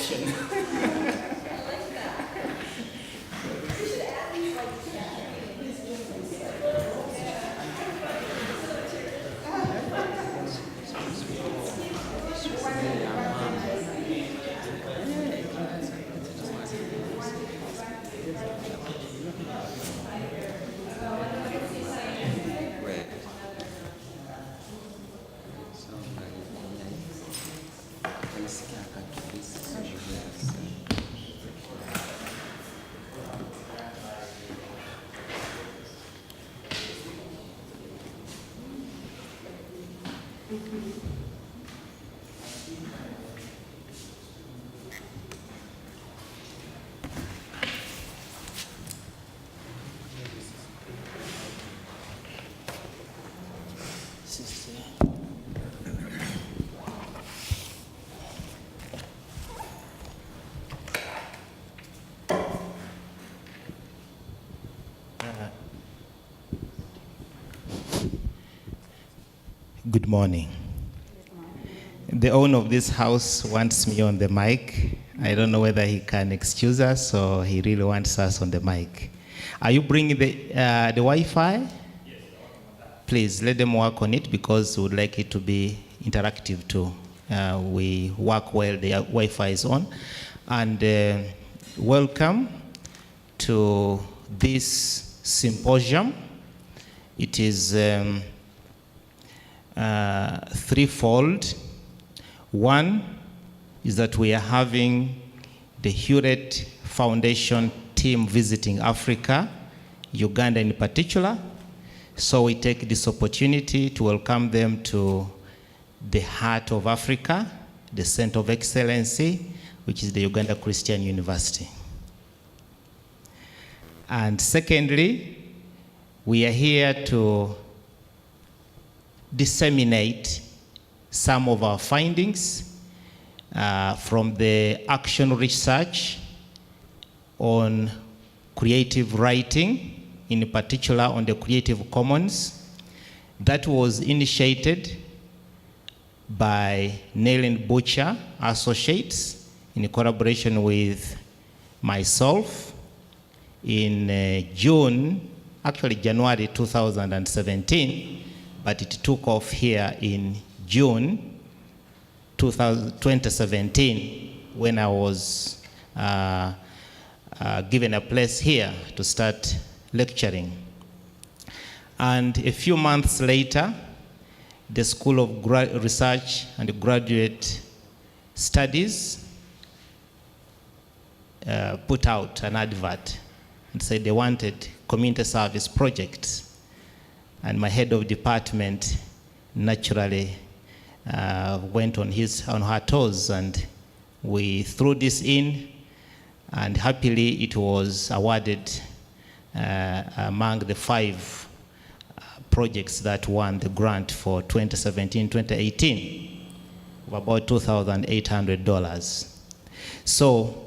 option. Good morning. The owner of this house wants me on the mic. I don't know whether he can excuse us or he really wants us on the mic. Are you bringing the Wi-Fi? Yes. Please let them work on it because we would like it to be interactive too. We work while the Wi-Fi is on. And welcome to this symposium. It is threefold. One is that we are having the Hewlet Foundation team visiting Africa, Uganda in particular. So we take this opportunity to welcome them to the heart of Africa, the Center of Excellency, which is the Uganda Christian University. And secondly, we are here to disseminate some of our findings from the action research on creative writing, in particular on the Creative Commons, that was initiated by Nail and Butcher Associates in collaboration with myself in January 2017, but it took off here in June 2017 when I was given a place here to start lecturing. And a few months later, the School of Research and Graduate Studies put out an advert and said they wanted community service projects. And my head of department naturally went on her toes, and we threw this in, and happily it was awarded among the 5 projects that won the grant for 2017-2018 of about $2,800. So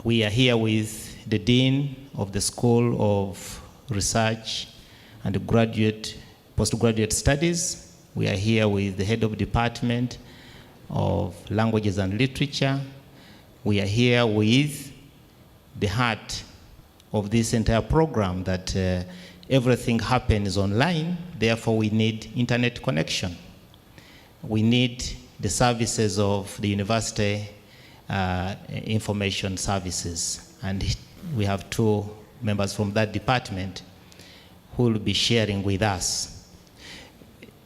we are here with the Dean of the School of Research and postgraduate studies. We are here with the head of department of languages and literature. We are here with the heart of this entire program, that everything happens online, therefore we need internet connection. We need the services of the university information services. And we have 2 members from that department who will be sharing with us.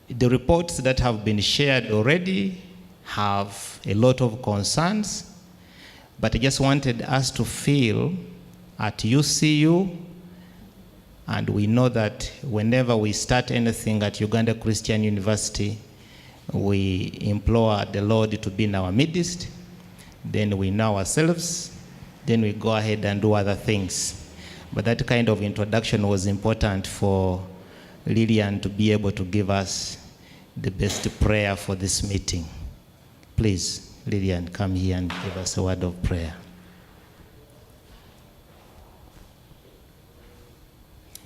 The reports that have been shared already have a lot of concerns, but I just wanted us to feel at UCU, and we know that whenever we start anything at Uganda Christian University, we implore the Lord to be in our midst, then we know ourselves, then we go ahead and do other things. But that kind of introduction was important for Lillian to be able to give us the best prayer for this meeting. Please, Lillian, come here and give us a word of prayer.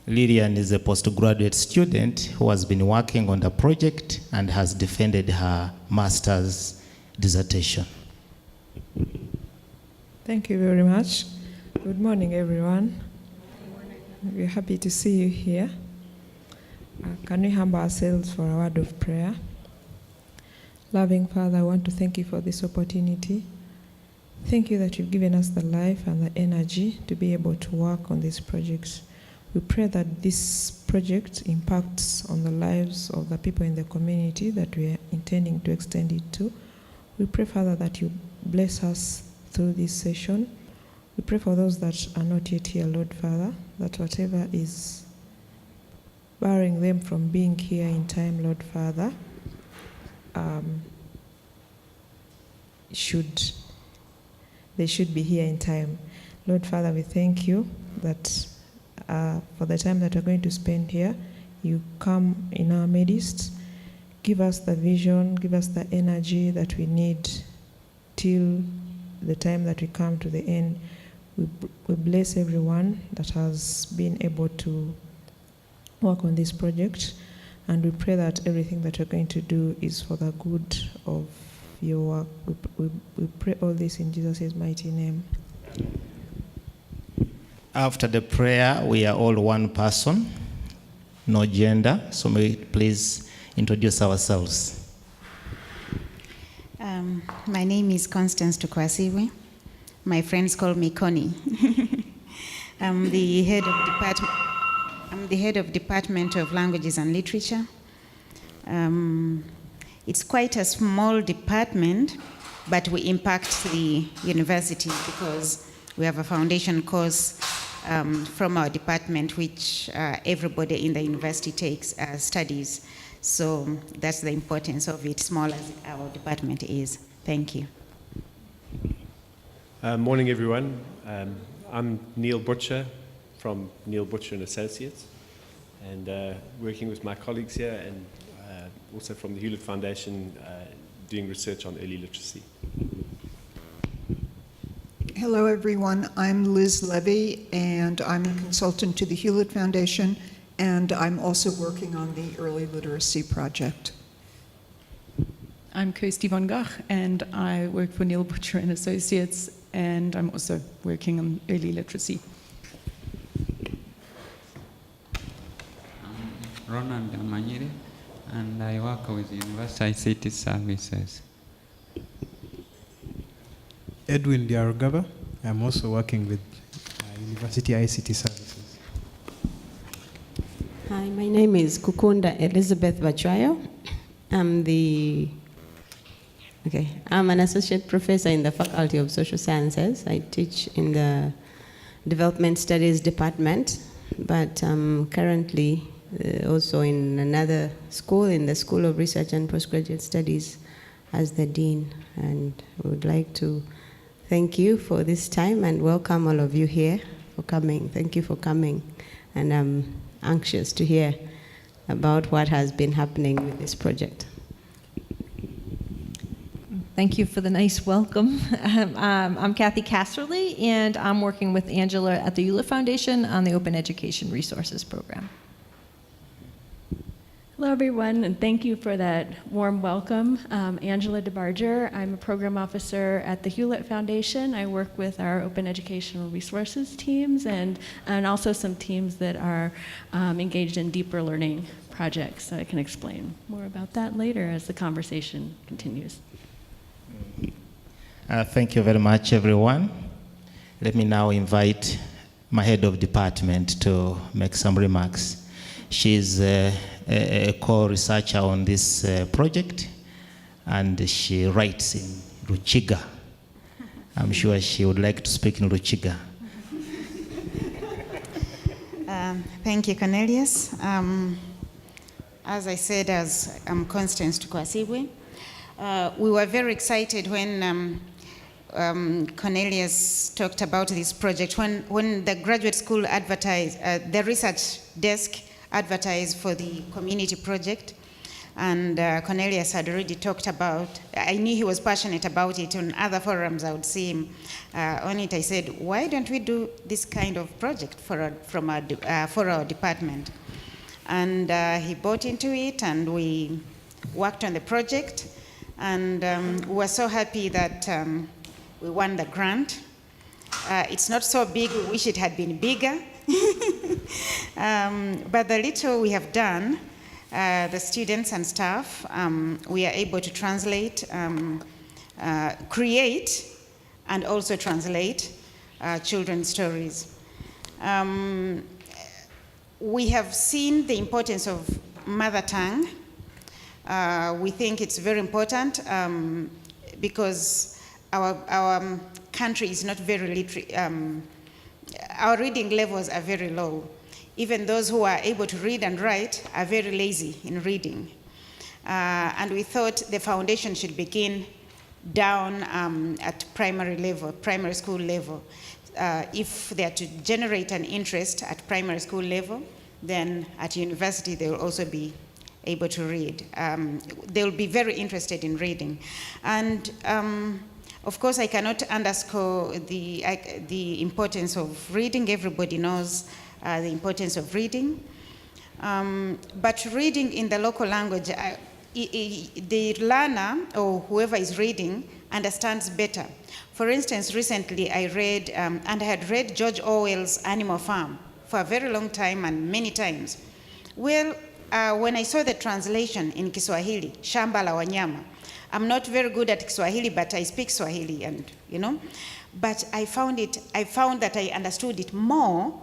Lillian is a postgraduate student who has been working on the project and has defended her master's dissertation. Thank you very much. Good morning, everyone. We're happy to see you here. Can we humble ourselves for a word of prayer? Loving Father, I want to thank you for this opportunity. Thank you that you've given us the life and the energy to be able to work on these projects. We pray that this project impacts on the lives of the people in the community that we are intending to extend it to. We pray, Father, that you bless us through this session. We pray for those that are not yet here, Lord Father, that whatever is barring them from being here in time, Lord Father, they should be here in time. Lord Father, we thank you that for the time that we're going to spend here, you come in our midst, give us the vision, give us the energy that we need till the time that we come to the end. We bless everyone that has been able to work on this project, and we pray that everything that we're going to do is for the good of your work. We pray all this in Jesus' mighty name. After the prayer, we are all one person, no gender, so may we please introduce ourselves. My name is Constance Tukwasiwe. My friends call me Connie. I'm the head of Department of Languages and Literature. It's quite a small department, but we impact the university because we have a foundation course from our department, which everybody in the university takes studies. So that's the importance of it, small as our department is. Thank you. Morning, everyone. I'm Neil Butcher from Neil Butcher and Associates, and working with my colleagues here, and also from the Hewlet Foundation, doing research on early literacy. Hello, everyone. I'm Liz Levy, and I'm a consultant to the Hewlet Foundation, and I'm also working on the early literacy project. I'm Kirsty von Gach, and I work for Neil Butcher and Associates, and I'm also working on early literacy. I'm Ronan Damanyere, and I work with University ICT Services. Edwin Diarugaba. I'm also working with University ICT Services. Hi, my name is Kukunda Elizabeth Bachayo. I'm an associate professor in the Faculty of Social Sciences. I teach in the Development Studies Department, but I'm currently also in another school, in the School of Research and Postgraduate Studies, as the Dean. And I would like to thank you for this time and welcome all of you here for coming. Thank you for coming. And I'm anxious to hear about what has been happening with this project. Thank you for the nice welcome. I'm Kathy Casserly, and I'm working with Angela at the Hewlet Foundation on the Open Education Resources Program. Hello, everyone, and thank you for that warm welcome. Angela DeBarger. I'm a program officer at the Hewlet Foundation. I work with our open educational resources teams and also some teams that are engaged in deeper learning projects. So I can explain more about that later as the conversation continues. Thank you very much, everyone. Let me now invite my head of department to make some remarks. She's a co-researcher on this project, and she writes in Ruchiga. I'm sure she would like to speak in Ruchiga. Thank you, Cornelius. As I said, I'm Constance Tukwasiwe. We were very excited when Cornelius talked about this project. When the graduate school advertised, the research desk advertised for the community project, and Cornelius had already talked about, I knew he was passionate about it. On other forums I would see him on it. I said, why don't we do this kind of project for our department? And he bought into it, and we worked on the project, and we were so happy that we won the grant. It's not so big, we wish it had been bigger. But the little we have done, the students and staff, we are able to translate, create, and also translate children's stories. We have seen the importance of mother tongue. We think it's very important because our country is not very literate. Our reading levels are very low. Even those who are able to read and write are very lazy in reading. And we thought the foundation should begin down at primary level, primary school level. If they are to generate an interest at primary school level, then at university they will also be able to read. They will be very interested in reading. And of course, I cannot underscore the importance of reading. Everybody knows the importance of reading. But reading in the local language, the learner or whoever is reading understands better. For instance, recently I read, and I had read George Orwell's Animal Farm for a very long time and many times. Well, when I saw the translation in Kiswahili, Shamba la Wanyama, I'm not very good at Kiswahili, but I speak Swahili, and but I found that I understood it more,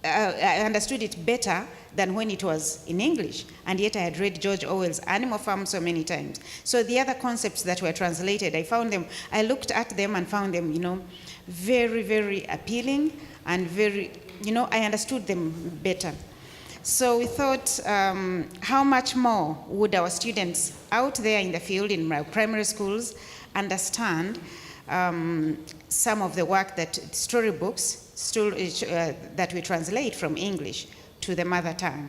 I understood it better than when it was in English, and yet I had read George Orwell's Animal Farm so many times. So the other concepts that were translated, I looked at them and found them, very, very appealing, and very, I understood them better. So we thought, how much more would our students out there in the field, in our primary schools, understand some of the work that storybooks that we translate from English to the mother tongue.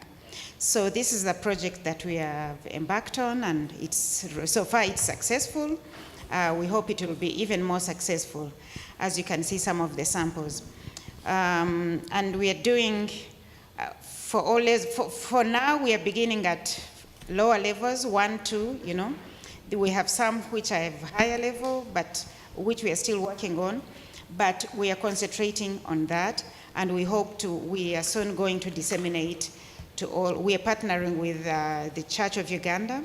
So this is a project that we have embarked on, and so far it's successful. We hope it will be even more successful, as you can see some of the samples. And we are doing, for now, we are beginning at lower levels, 1, 2, We have some which are higher level, but which we are still working on. But we are concentrating on that, and we are soon going to disseminate to all. We are partnering with the Church of Uganda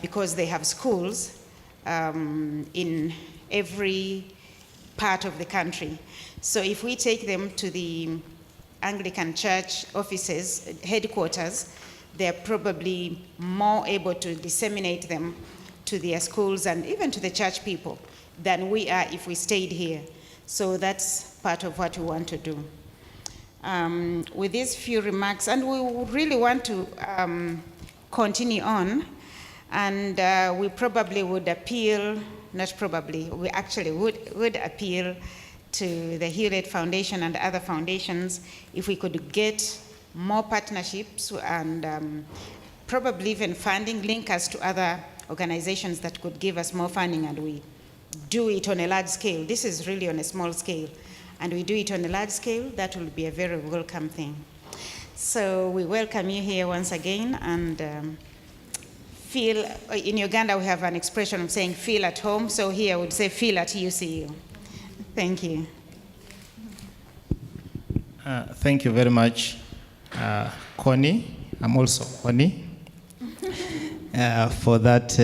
because they have schools in every part of the country. So if we take them to the Anglican Church offices, headquarters, they're probably more able to disseminate them to their schools and even to the church people than we are if we stayed here. So that's part of what we want to do. With these few remarks, and we really want to continue on, and we probably would appeal, not probably, we actually would appeal to the Hewlet Foundation and other foundations if we could get more partnerships and probably even funding, link us to other organizations that could give us more funding, and we do it on a large scale. This is really on a small scale, and we do it on a large scale. That will be a very welcome thing. So we welcome you here once again, and feel, in Uganda we have an expression of saying feel at home, so here I would say feel at UCU. Thank you. Thank you very much, Connie. I'm also Connie, for that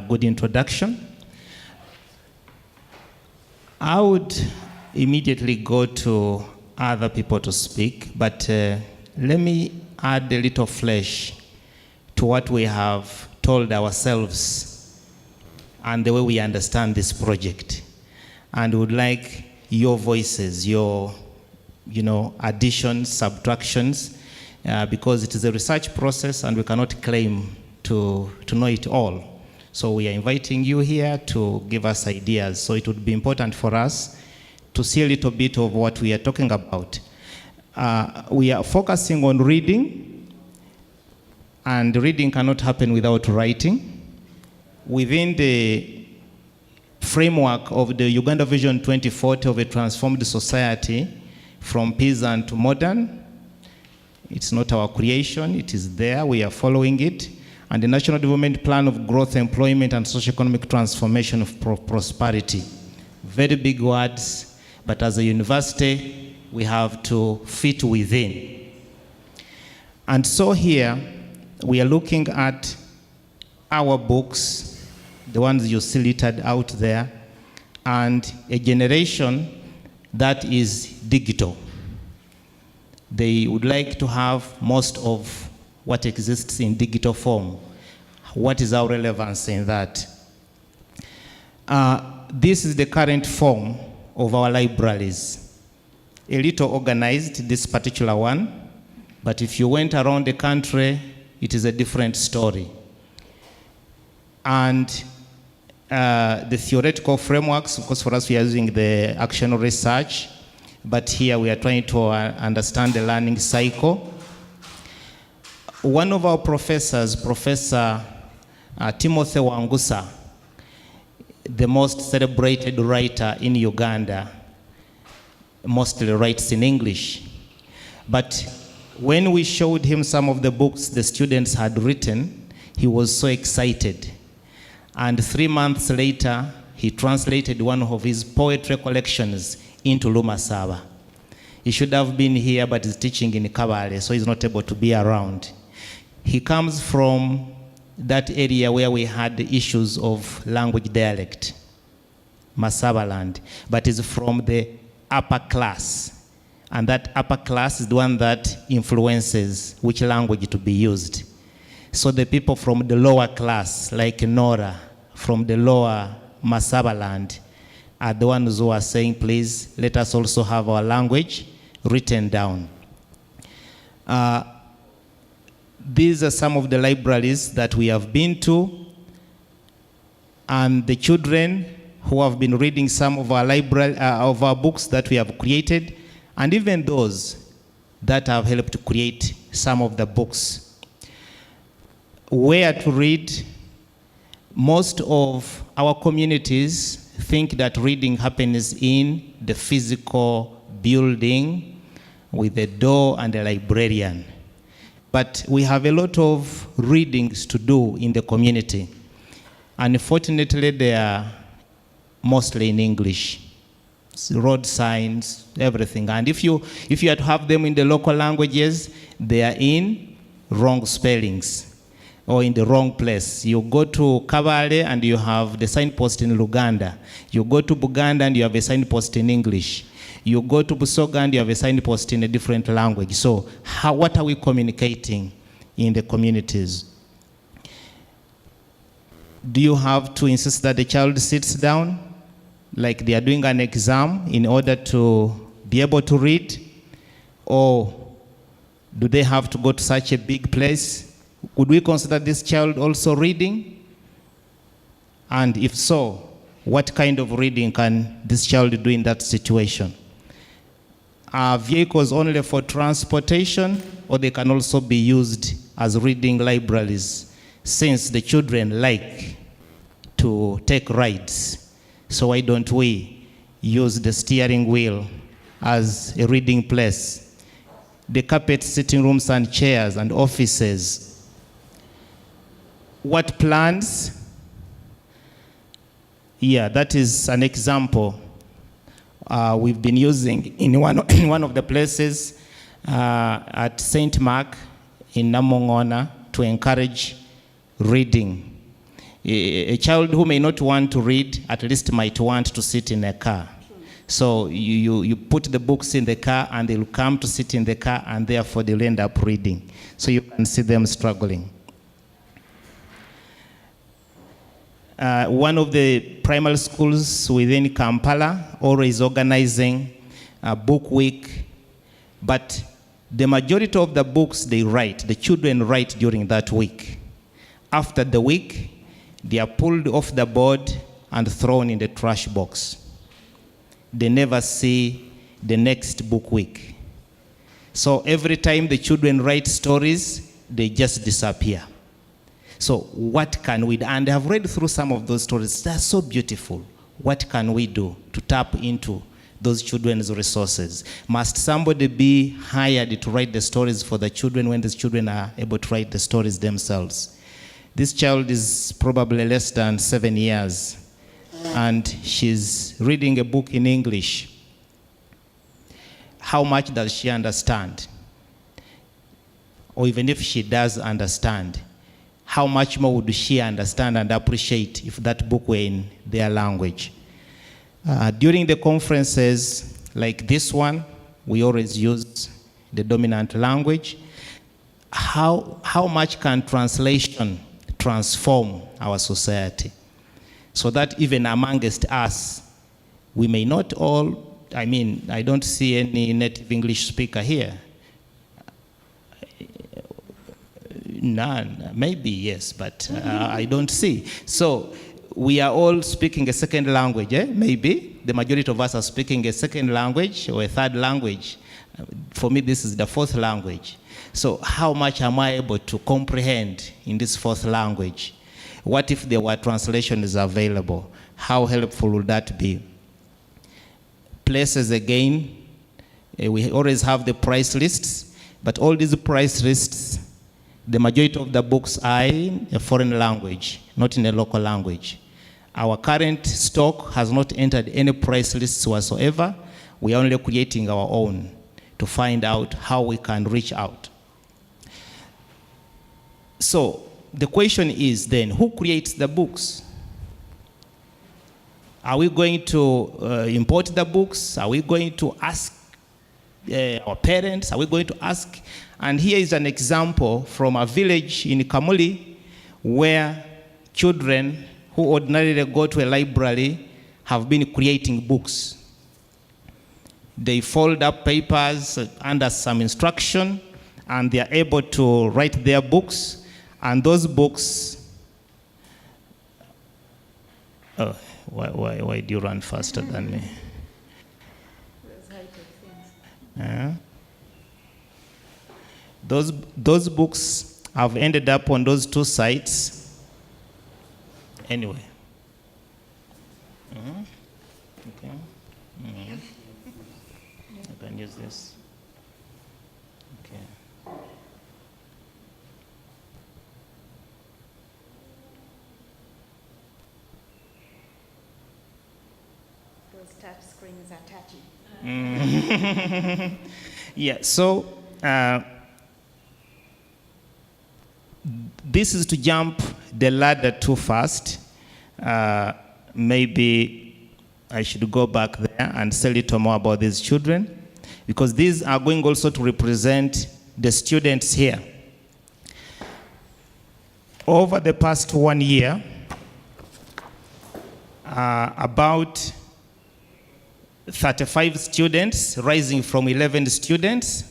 good introduction. I would immediately go to other people to speak, but let me add a little flesh to what we have told ourselves and the way we understand this project. And would like your voices, your additions, subtractions, because it is a research process and we cannot claim to know it all. So we are inviting you here to give us ideas. So it would be important for us to see a little bit of what we are talking about. We are focusing on reading, and reading cannot happen without writing. Within the framework of the Uganda Vision 2040 of a transformed society from peasant to modern, it's not our creation, it is there, we are following it. And the National Development Plan of Growth, Employment and Socio-Economic Transformation of Prosperity. very big words, but as a university, we have to fit within. And so here, we are looking at our books, the ones you see littered out there, and a generation that is digital. They would like to have most of what exists in digital form. What is our relevance in that? This is the current form of our libraries. A little organized, this particular one, but if you went around the country, it is a different story. And the theoretical frameworks, of course, for us, we are using the action research, but here we are trying to understand the learning cycle. One of our professors, Professor Timothy Wangusa, the most celebrated writer in Uganda, mostly writes in English. But when we showed him some of the books the students had written, he was so excited. And 3 months later, he translated one of his poetry collections into Lumasaba. He should have been here, but he's teaching in Kabale, so he's not able to be around. He comes from that area where we had the issues of language dialect, Masabaland, but is from the upper class. And that upper class is the one that influences which language to be used. So the people from the lower class, like Nora, from the lower Masabaland, are the ones who are saying, please, let us also have our language written down. These are some of the libraries that we have been to, and the children who have been reading some of our books that we have created, and even those that have helped to create some of the books. Where to read? Most of our communities think that reading happens in the physical building with a door and a librarian. But we have a lot of readings to do in the community. Unfortunately, they are mostly in English. Road signs, everything. And if you had to have them in the local languages, they are in wrong spellings or in the wrong place. You go to Kabale and you have the signpost in Luganda. You go to Buganda and you have a signpost in English. You go to Busoga and you have a signpost in a different language. So what are we communicating in the communities? Do you have to insist that the child sits down, like they are doing an exam, in order to be able to read? Or do they have to go to such a big place? Would we consider this child also reading? And if so, what kind of reading can this child do in that situation? Are vehicles only for transportation, or they can also be used as reading libraries, since the children like to take rides? So why don't we use the steering wheel as a reading place? The carpet sitting rooms and chairs and offices. What plans? Yeah, that is an example we've been using in one of the places at St. Mark in Namongona to encourage reading. A child who may not want to read at least might want to sit in a car. So you put the books in the car and they'll come to sit in the car, and therefore they'll end up reading. So you can see them struggling. One of the primary schools within Kampala always organizing a book week, but the majority of the books they write, the children write during that week. After the week, they are pulled off the board and thrown in the trash box. They never see the next book week. So every time the children write stories, they just disappear. So what can we do? And I've read through some of those stories. They're so beautiful. What can we do to tap into those children's resources? Must somebody be hired to write the stories for the children when the children are able to write the stories themselves? This child is probably less than 7 years. and she's reading a book in English, how much does she understand? Or even if she does understand, how much more would she understand and appreciate if that book were in their language? During the conferences like this one, we always use the dominant language. How much can translation transform our society? So that even amongst us, we may not all, I don't see any native English speaker here. None, maybe yes, but I don't see. So we are all speaking a second language, maybe. The majority of us are speaking a second language or a third language. For me, this is the fourth language. So how much am I able to comprehend in this fourth language? What if there were translations available? How helpful would that be? Places again, we always have the price lists, but all these price lists, the majority of the books are in a foreign language, not in a local language. Our current stock has not entered any price lists whatsoever. We are only creating our own to find out how we can reach out. So the question is then, who creates the books? Are we going to import the books? Are we going to ask our parents? Are we going to ask? And here is an example from a village in Kamuli where children who ordinarily go to a library have been creating books. They fold up papers under some instruction, and they are able to write their books. And those books, why do you run faster than me? Those books have ended up on those two sites. Anyway. Okay. I can use this. Okay. Those touch screens are touchy. Yeah, so this is to jump the ladder too fast. Maybe I should go back there and say a little more about these children, because these are going also to represent the students here. Over the past 1 year, about 35 students, rising from 11 students,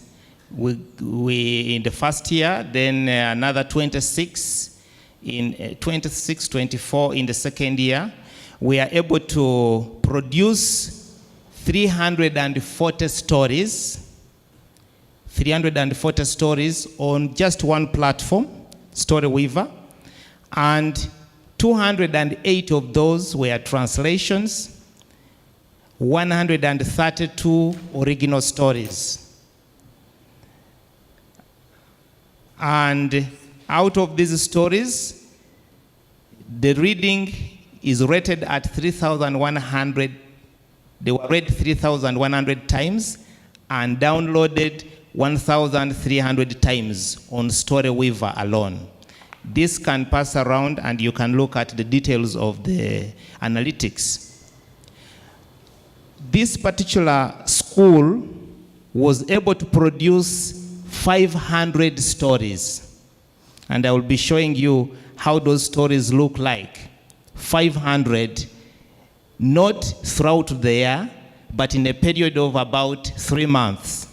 we in the first year, then another 26 in 26, 24 in the second year. We are able to produce 340 stories, 340 stories on just one platform, Storyweaver, and 208 of those were translations, 132 original stories. And out of these stories, the reading is rated at 3,100. They were read 3,100 times and downloaded 1,300 times on Storyweaver alone. This can pass around and you can look at the details of the analytics. This particular school was able to produce 500 stories. And I will be showing you how those stories look like. 500, not throughout the year, but in a period of about 3 months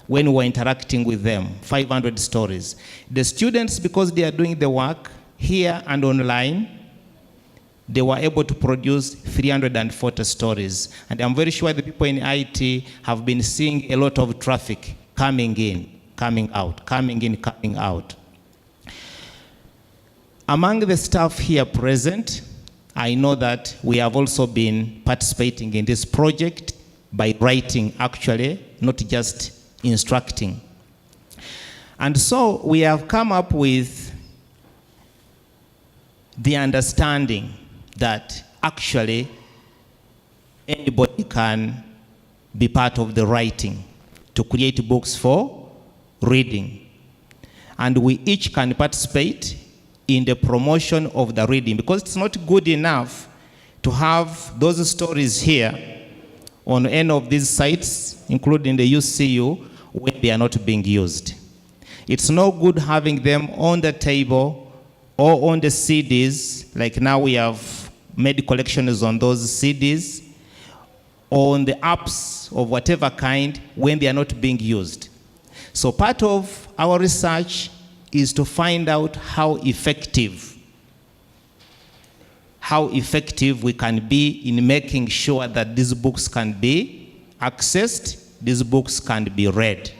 when we're interacting with them, 500 stories. The students, because they are doing the work here and online, they were able to produce 340 stories. And I'm very sure the people in IT have been seeing a lot of traffic coming in, coming out, coming in, coming out. Among the staff here present, I know that we have also been participating in this project by writing, actually, not just instructing. And so we have come up with the understanding that actually anybody can be part of the writing to create books for reading. And we each can participate in the promotion of the reading, because it's not good enough to have those stories here on any of these sites, including the UCU, when they are not being used. It's no good having them on the table or on the CDs, like now we have made collections on those CDs, or on the apps of whatever kind when they are not being used. So part of our research is to find out how effective we can be in making sure that these books can be accessed, these books can be read.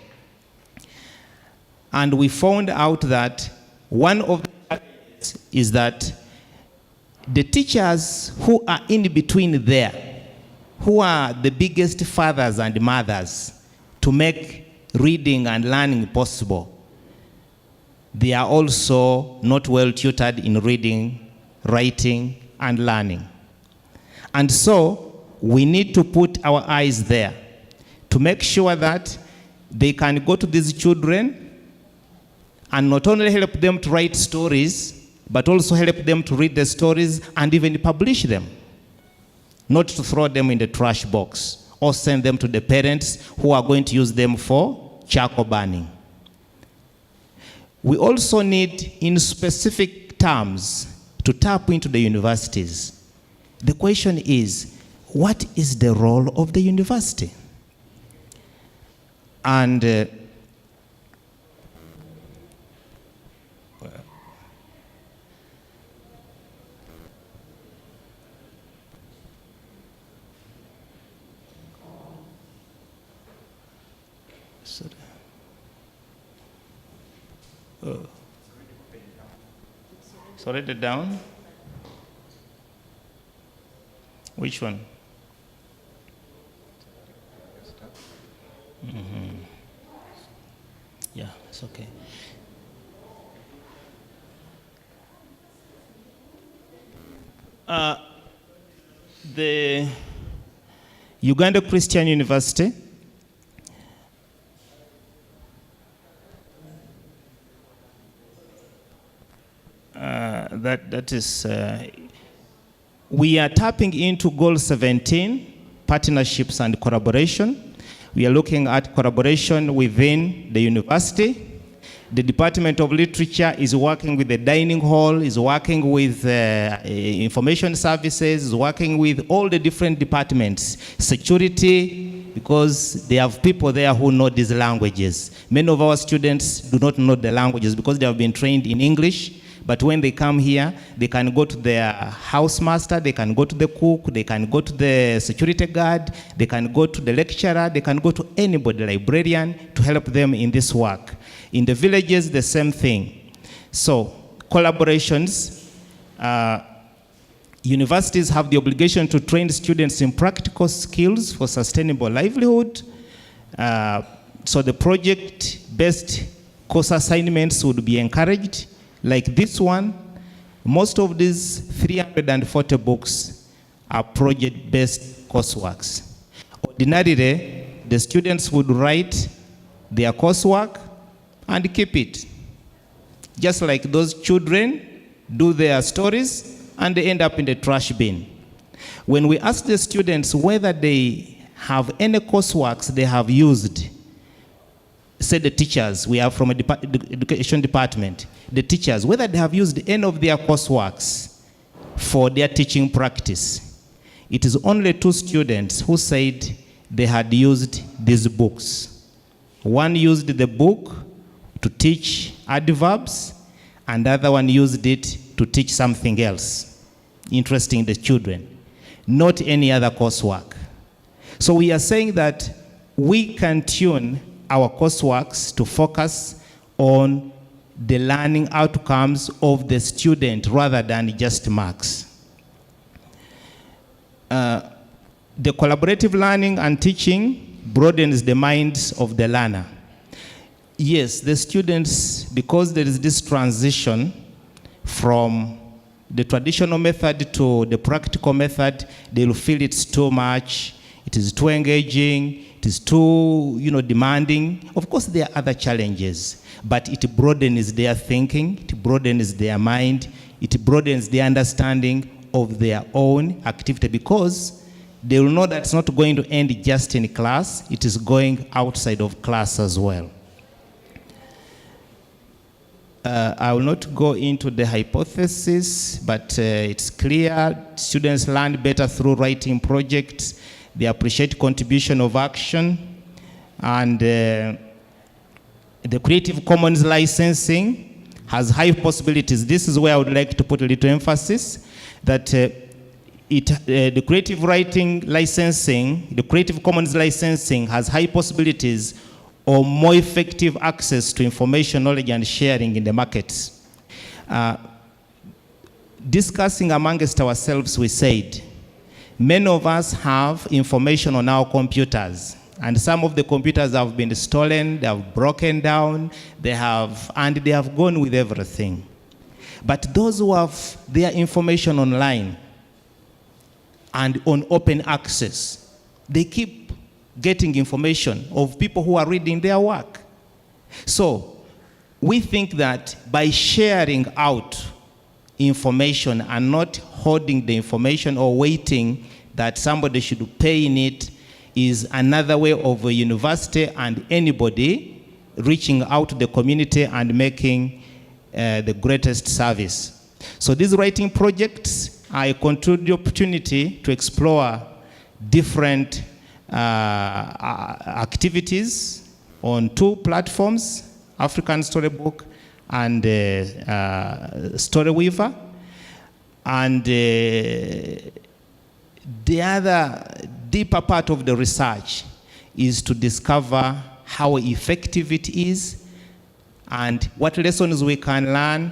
And we found out that one of the challenges is that the teachers who are in between there, who are the biggest fathers and mothers to make reading and learning possible, they are also not well tutored in reading, writing, and learning. And so we need to put our eyes there to make sure that they can go to these children and not only help them to write stories, but also help them to read the stories and even publish them. Not to throw them in the trash box or send them to the parents who are going to use them for charcoal burning. We also need, in specific terms, to tap into the universities. The question is, what is the role of the university? And so write it down. Which one? Mm-hmm. Yeah, it's okay. The Uganda Christian University that is, we are tapping into Goal 17, partnerships and collaboration. We are looking at collaboration within the university. The Department of Literature is working with the dining hall, is working with information services, is working with all the different departments. Security, because they have people there who know these languages. Many of our students do not know the languages because they have been trained in English. But when they come here, they can go to their housemaster, they can go to the cook, they can go to the security guard, they can go to the lecturer, they can go to anybody, librarian, to help them in this work. In the villages, the same thing. So, collaborations. Universities have the obligation to train students in practical skills for sustainable livelihood. So the project-based course assignments would be encouraged. Like this one, most of these 340 books are project-based courseworks. Ordinarily, the students would write their coursework and keep it. Just like those children do their stories and they end up in the trash bin. When we ask the students whether they have any courseworks they have used, say the teachers, we are from the education department, the teachers, whether they have used any of their courseworks for their teaching practice, it is only 2 students who said they had used these books. One used the book to teach adverbs, and the other one used it to teach something else, interesting the children, not any other coursework. So we are saying that we can tune our courseworks to focus on the learning outcomes of the student rather than just marks. The collaborative learning and teaching broadens the minds of the learner. Yes, the students, because there is this transition from the traditional method to the practical method, they'll feel it's too much, it is too engaging, it is too, demanding. Of course, there are other challenges, but it broadens their thinking, it broadens their mind, it broadens their understanding of their own activity, because they will know that it's not going to end just in class, it is going outside of class as well. I will not go into the hypothesis, but it's clear students learn better through writing projects. They appreciate contribution of action, and the Creative Commons licensing has high possibilities. This is where I would like to put a little emphasis, that the creative writing licensing, the Creative Commons licensing has high possibilities or more effective access to information, knowledge, and sharing in the markets. Discussing amongst ourselves, we said, many of us have information on our computers, and some of the computers have been stolen, they have broken down, they have gone with everything. But those who have their information online and on open access, they keep getting information of people who are reading their work. So we think that by sharing out information and not holding the information or waiting that somebody should pay in it is another way of a university and anybody reaching out to the community and making the greatest service. So these writing projects, I contribute the opportunity to explore different activities on two platforms, African Storybook and Storyweaver. And the other deeper part of the research is to discover how effective it is and what lessons we can learn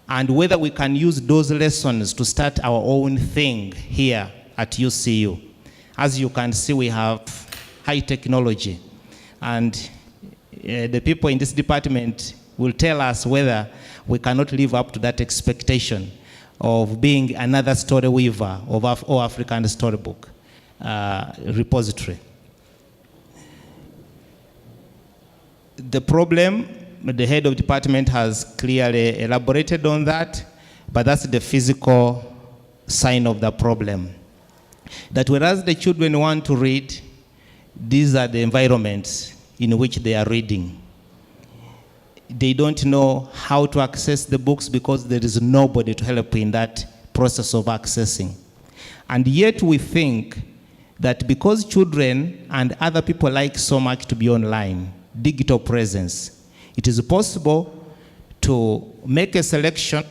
and whether we can use those lessons to start our own thing here at UCU. As you can see, we have high technology, and the people in this department will tell us whether we cannot live up to that expectation of being another story weaver of all African Storybook repository. The problem, the head of department has clearly elaborated on that, but that's the physical sign of the problem. That whereas the children want to read, these are the environments in which they are reading. They don't know how to access the books because there is nobody to help in that process of accessing. And yet we think that because children and other people like so much to be online, digital presence, it is possible to make a selection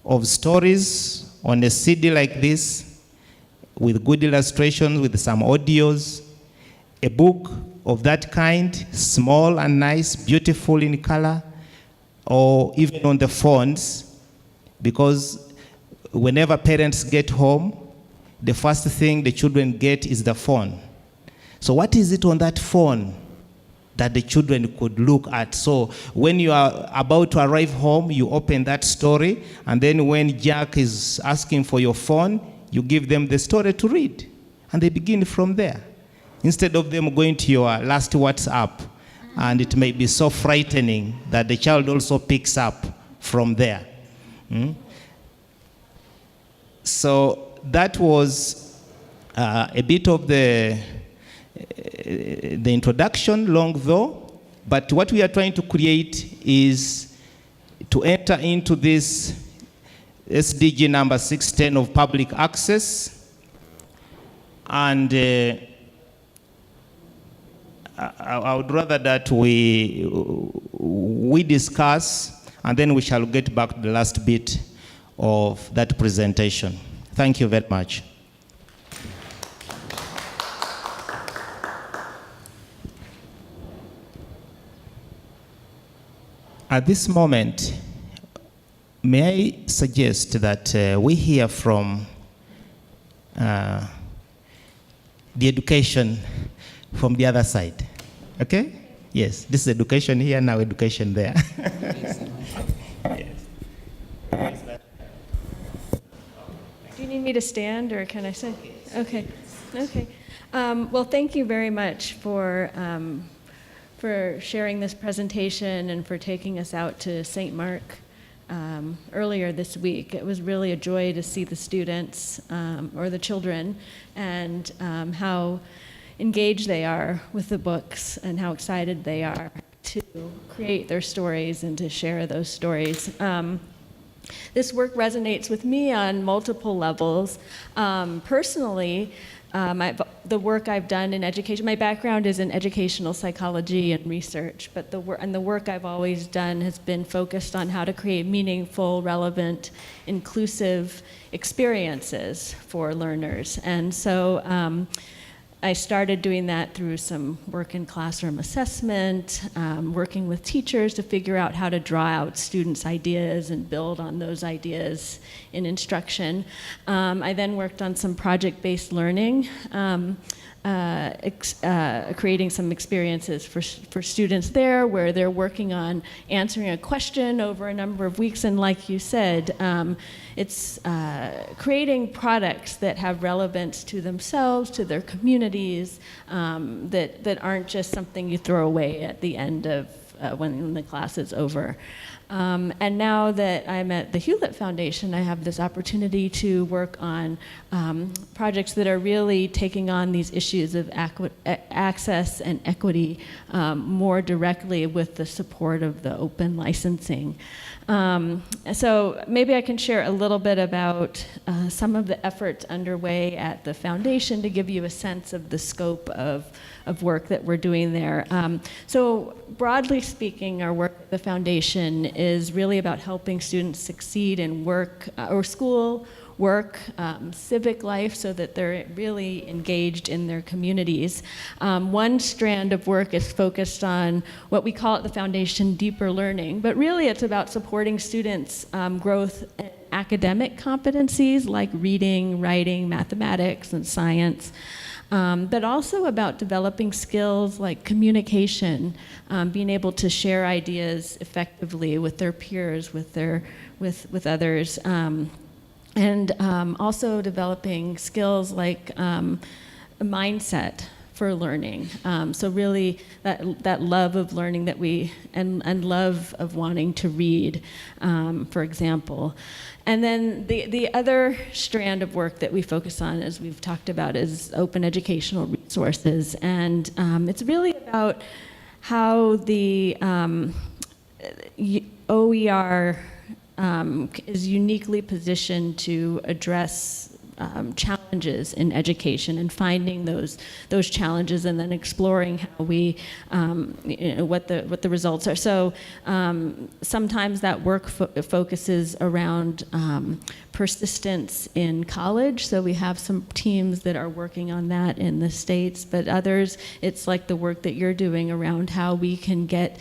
of stories on a CD like this with good illustrations, with some audios, a book of that kind, small and nice, beautiful in color, or even on the phones, because whenever parents get home, the first thing the children get is the phone. So what is it on that phone that the children could look at? So when you are about to arrive home, you open that story, and then when Jack is asking for your phone, you give them the story to read, and they begin from there. Instead of them going to your last WhatsApp, and it may be so frightening that the child also picks up from there. So that was a bit of the introduction, long though, but what we are trying to create is to enter into this SDG number 610 of public access, and I would rather that we discuss, and then we shall get back to the last bit of that presentation. Thank you very much. At this moment, may I suggest that we hear from the education from the other side. Okay? Yes, this is education here, now education there. Yes. me to stand, or can I say? Okay. Okay. Well, thank you very much for sharing this presentation and for taking us out to St. Mark earlier this week. It was really a joy to see the students, or the children, and how engaged they are with the books and how excited they are to create their stories and to share those stories. This work resonates with me on multiple levels. Personally, the work I've done in education, my background is in educational psychology and research, but the work I've always done has been focused on how to create meaningful, relevant, inclusive experiences for learners. And so I started doing that through some work in classroom assessment, working with teachers to figure out how to draw out students' ideas and build on those ideas in instruction. I then worked on some project-based learning, creating some experiences for students there where they're working on answering a question over a number of weeks. And like you said, it's creating products that have relevance to themselves, to their communities, that aren't just something you throw away at the end of when the class is over. And now that I'm at the Hewlet Foundation, I have this opportunity to work on projects that are really taking on these issues of access and equity more directly with the support of the open licensing. So maybe I can share a little bit about some of the efforts underway at the foundation to give you a sense of the scope of work that we're doing there. So broadly speaking, our work at the foundation is really about helping students succeed in work or school, work, civic life, so that they're really engaged in their communities. One strand of work is focused on what we call at the foundation deeper learning, but really it's about supporting students' growth in academic competencies like reading, writing, mathematics, and science. But also about developing skills like communication, being able to share ideas effectively with their peers, with others, and also developing skills like a mindset for learning. So really that love of learning that and love of wanting to read, for example. And then the other strand of work that we focus on, as we've talked about, is open educational resources. And it's really about how the OER is uniquely positioned to address challenges in education and finding those challenges and then exploring how we what the results are. So sometimes that work focuses around persistence in college. So we have some teams that are working on that in the States, but others, it's like the work that you're doing around how we can get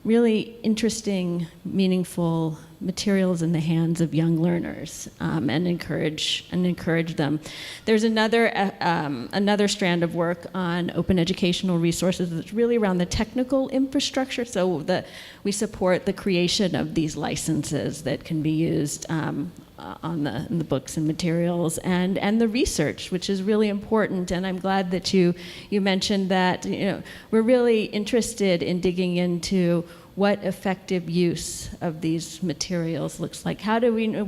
really interesting, meaningful materials in the hands of young learners and encourage them. There's another strand of work on open educational resources that's really around the technical infrastructure. So that we support the creation of these licenses that can be used in the books and materials, and the research, which is really important. And I'm glad that you mentioned that. We're really interested in digging into what effective use of these materials looks like. How do we know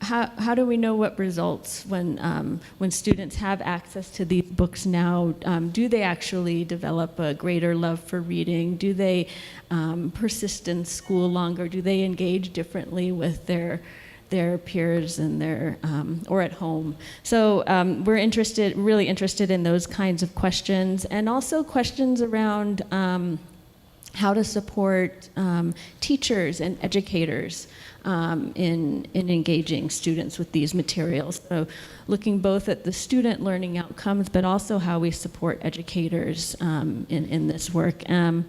how do we know what results when students have access to these books now? Do they actually develop a greater love for reading? Do they persist in school longer? Do they engage differently with their peers and or at home? So we're really interested in those kinds of questions, and also questions around how to support teachers and educators in engaging students with these materials. So looking both at the student learning outcomes, but also how we support educators in this work. And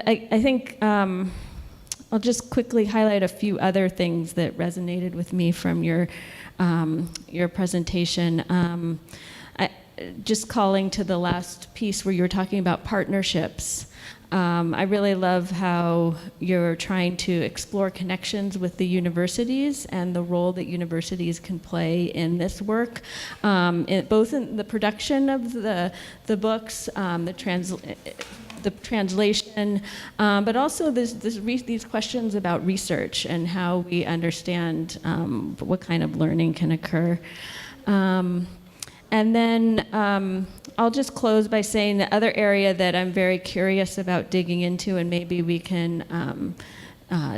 I think I'll just quickly highlight a few other things that resonated with me from your presentation. Just calling to the last piece where you were talking about partnerships. I really love how you're trying to explore connections with the universities and the role that universities can play in this work, both in the production of the books, the translation, but also these questions about research and how we understand what kind of learning can occur. And then I'll just close by saying the other area that I'm very curious about digging into, and maybe we can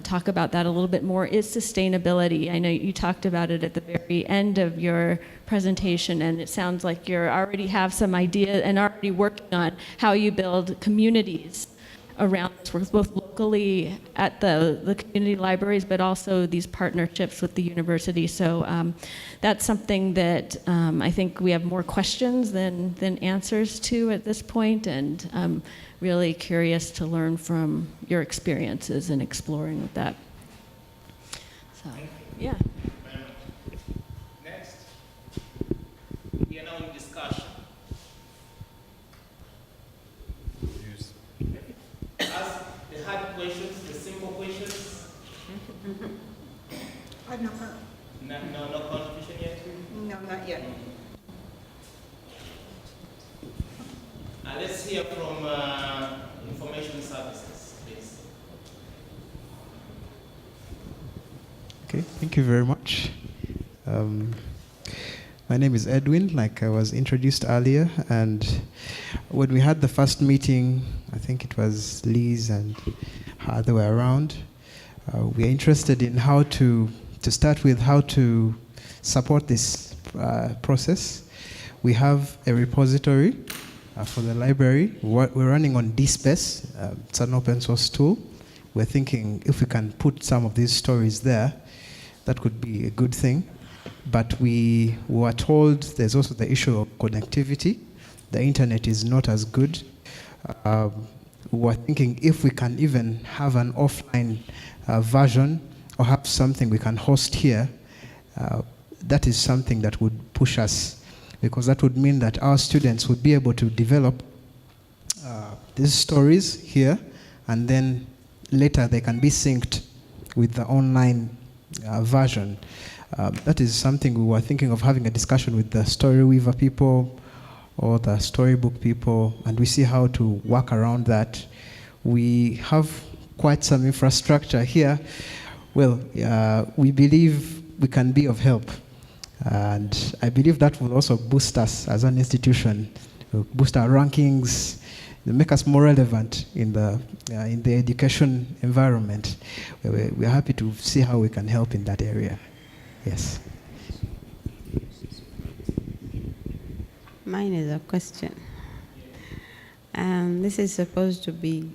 talk about that a little bit more, is sustainability. I know you talked about it at the very end of your presentation, and it sounds like you already have some idea and already working on how you build communities around this work, both locally at the community libraries, but also these partnerships with the university. So that's something that I think we have more questions than answers to at this point, and I'm really curious to learn from your experiences in exploring with that. So, yeah. Next, we are now in discussion. Ask the hard questions, the simple questions. No contribution yet? No, not yet. Let's hear from information services, please. Okay, thank you very much. My name is Edwin, like I was introduced earlier, and when we had the first meeting, I think it was Liz and her other way around, we are interested in how to start with how to support this process. We have a repository for the library. We're running on DSpace. It's an open source tool. We're thinking if we can put some of these stories there, that could be a good thing. But we were told there's also the issue of connectivity. The internet is not as good. We're thinking if we can even have an offline version or have something we can host here, that is something that would push us, because that would mean that our students would be able to develop these stories here, and then later they can be synced with the online version. That is something we were thinking of having a discussion with the Storyweaver people or the Storybook people, and we see how to work around that. We have quite some infrastructure here. Well, we believe we can be of help, and I believe that will also boost us as an institution, boost our rankings, make us more relevant in the education environment. We're happy to see how we can help in that area. Yes. Mine is a question. This is supposed to be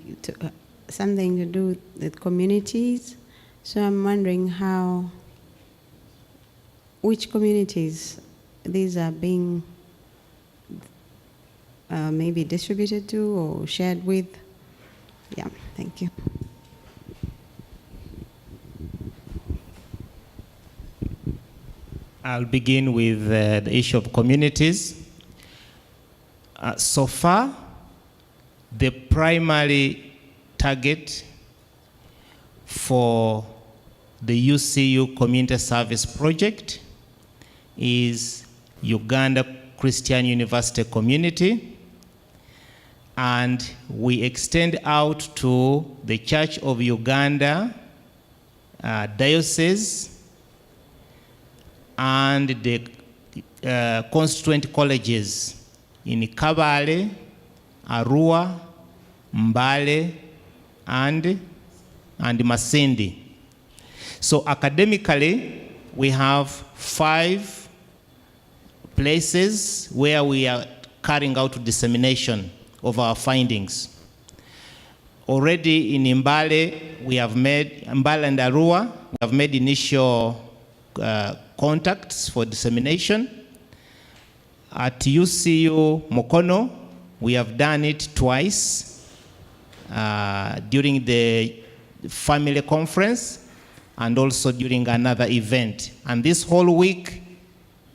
something to do with communities. So I'm wondering which communities these are being maybe distributed to or shared with. Yeah, thank you. I'll begin with the issue of communities. So far, the primary target for the UCU Community Service Project is Uganda Christian University community, and we extend out to the Church of Uganda diocese and the constituent colleges in Kabale, Arua, Mbale, and Masindi. So academically, we have 5 places where we are carrying out dissemination of our findings. Already in Mbale, Mbale and Arua, we have made initial contacts for dissemination. At UCU Mokono, we have done it twice during the family conference and also during another event. And this whole week,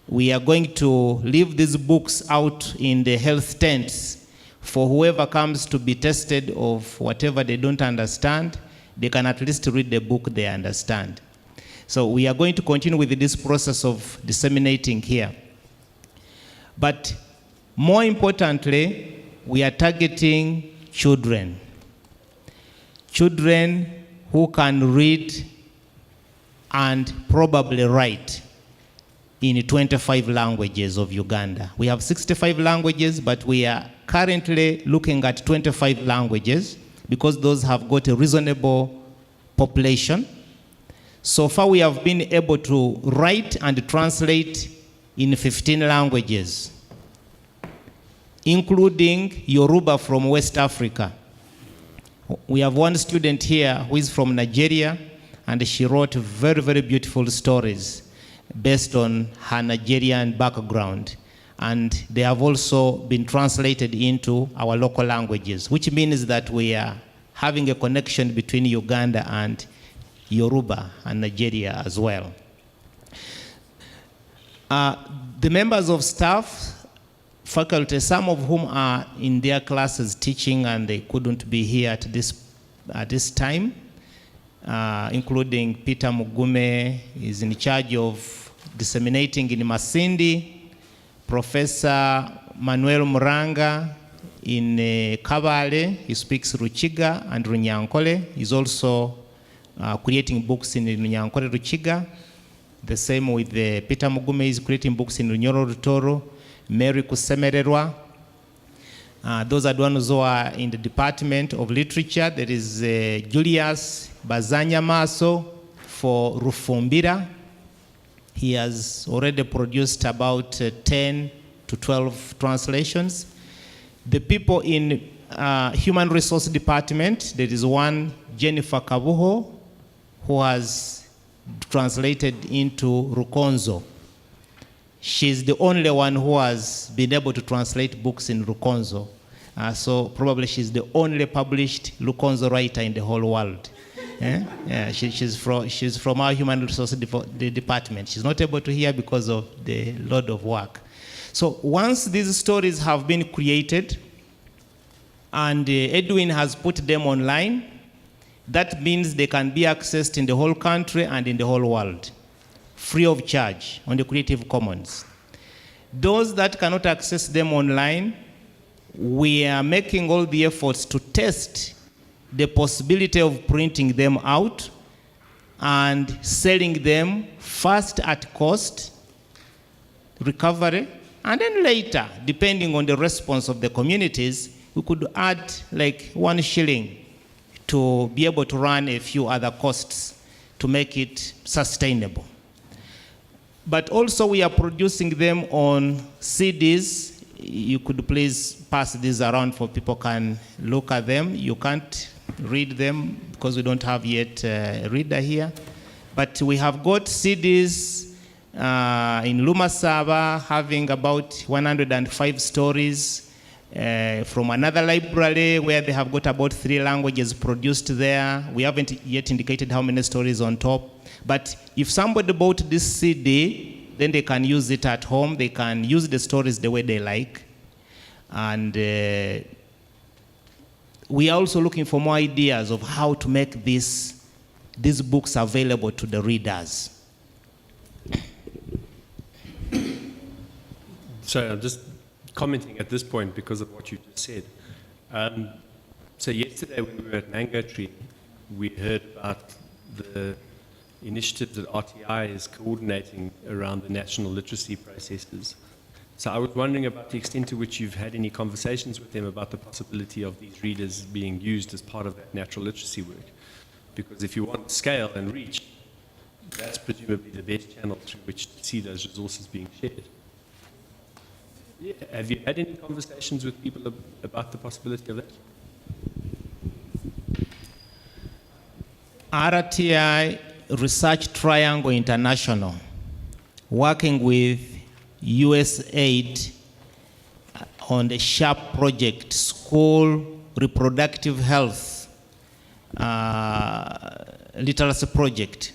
we are going to leave these books out in the health tents for whoever comes to be tested of whatever they don't understand, they can at least read the book they understand. So we are going to continue with this process of disseminating here. But more importantly, we are targeting children. Children who can read and probably write in 25 languages of Uganda. We have 65 languages, but we are currently looking at 25 languages because those have got a reasonable population. So far, we have been able to write and translate in 15 languages, including Yoruba from West Africa. We have one student here who is from Nigeria, and she wrote very, very beautiful stories based on her Nigerian background. And they have also been translated into our local languages, which means that we are having a connection between Uganda and Yoruba and Nigeria as well. The members of staff, faculty, some of whom are in their classes teaching and they couldn't be here at this time, including Peter Mugume is in charge of disseminating in Masindi, Professor Manuel Muranga in Kabale, he speaks Ruchiga and Runyankole. He's also creating books in Runyankole, Ruchiga. The same with Peter Mugume is creating books in Runyoro, Rutoro. Mary Kusemererwa. Those are the ones who are in the Department of Literature. There is Julius Bazanya Maso for Rufumbira. He has already produced about 10 to 12 translations. The people in Human Resource Department, there is one, Jennifer Kabuho, who has translated into Rukonzo. She's the only one who has been able to translate books in Rukonzo. So probably she's the only published Rukonzo writer in the whole world. Yeah, she's from our Human Resources Department. She's not able to hear because of the load of work. So once these stories have been created and Edwin has put them online, that means they can be accessed in the whole country and in the whole world, free of charge on the Creative Commons. Those that cannot access them online, we are making all the efforts to test the possibility of printing them out and selling them first at cost, recovery, and then later, depending on the response of the communities, we could add like 1 shilling to be able to run a few other costs to make it sustainable. But also we are producing them on CDs. You could please pass these around for people can look at them. You can't read them because we don't have yet a reader here. But we have got CDs in Lumasaba having about 105 stories from another library where they have got about 3 languages produced there. We haven't yet indicated how many stories on top. But if somebody bought this CD, then they can use it at home. They can use the stories the way they like. And we are also looking for more ideas of how to make these books available to the readers. So I'm just commenting at this point because of what you just said. So yesterday when we were at Mango Tree, we heard about the initiative that RTI is coordinating around the national literacy processes. So I was wondering about the extent to which you've had any conversations with them about the possibility of these readers being used as part of that natural literacy work. Because if you want scale and reach, that's presumably the best channel through which to see those resources being shared. Yeah. Have you had any conversations with people about the possibility of that? RTI Research Triangle International, working with USAID on the SHARP project, School Reproductive Health Literacy Project.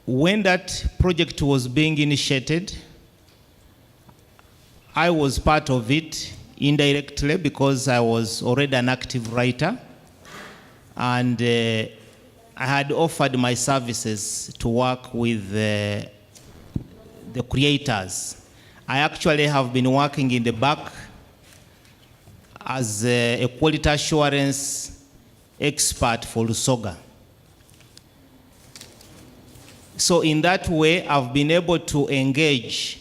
When that project was being initiated, I was part of it indirectly because I was already an active writer, and I had offered my services to work with the creators. I actually have been working in the back as a quality assurance expert for Lusoga. So in that way, I've been able to engage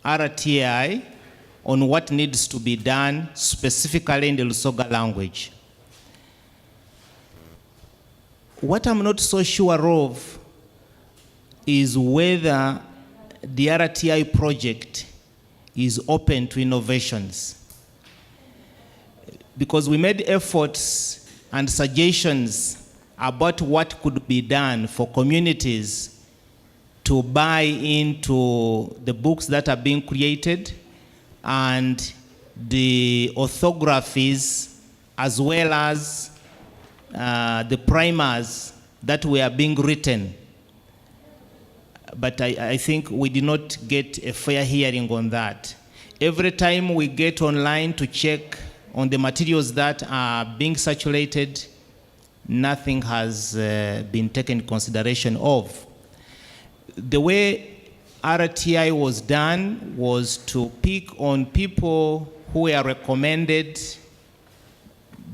RTI on what needs to be done specifically in the Lusoga language. What I'm not so sure of is whether the RTI project is open to innovations. Because we made efforts and suggestions about what could be done for communities to buy into the books that are being created and the orthographies, as well as the primers that were being written. But I think we did not get a fair hearing on that. Every time we get online to check on the materials that are being circulated, nothing has been taken consideration of. The way RTI was done was to pick on people who were recommended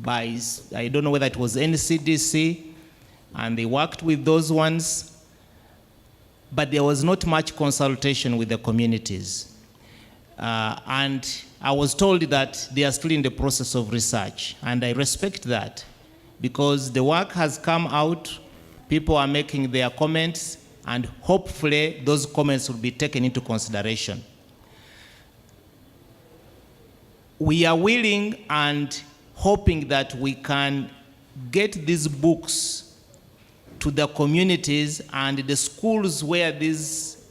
by, I don't know whether it was NCDC, and they worked with those ones, but there was not much consultation with the communities. And I was told that they are still in the process of research, and I respect that, because the work has come out, people are making their comments, and hopefully those comments will be taken into consideration. We are willing and hoping that we can get these books to the communities and the schools where these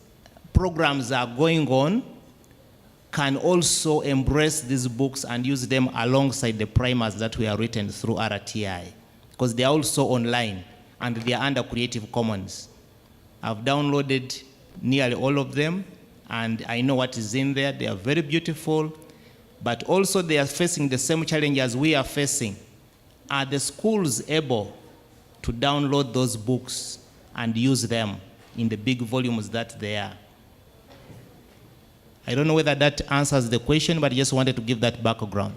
programs are going on can also embrace these books and use them alongside the primers that were written through RTI, because they are also online and they are under Creative Commons. I've downloaded nearly all of them, and I know what is in there. They are very beautiful, but also they are facing the same challenge as we are facing. Are the schools able to download those books and use them in the big volumes that they are? I don't know whether that answers the question, but I just wanted to give that background.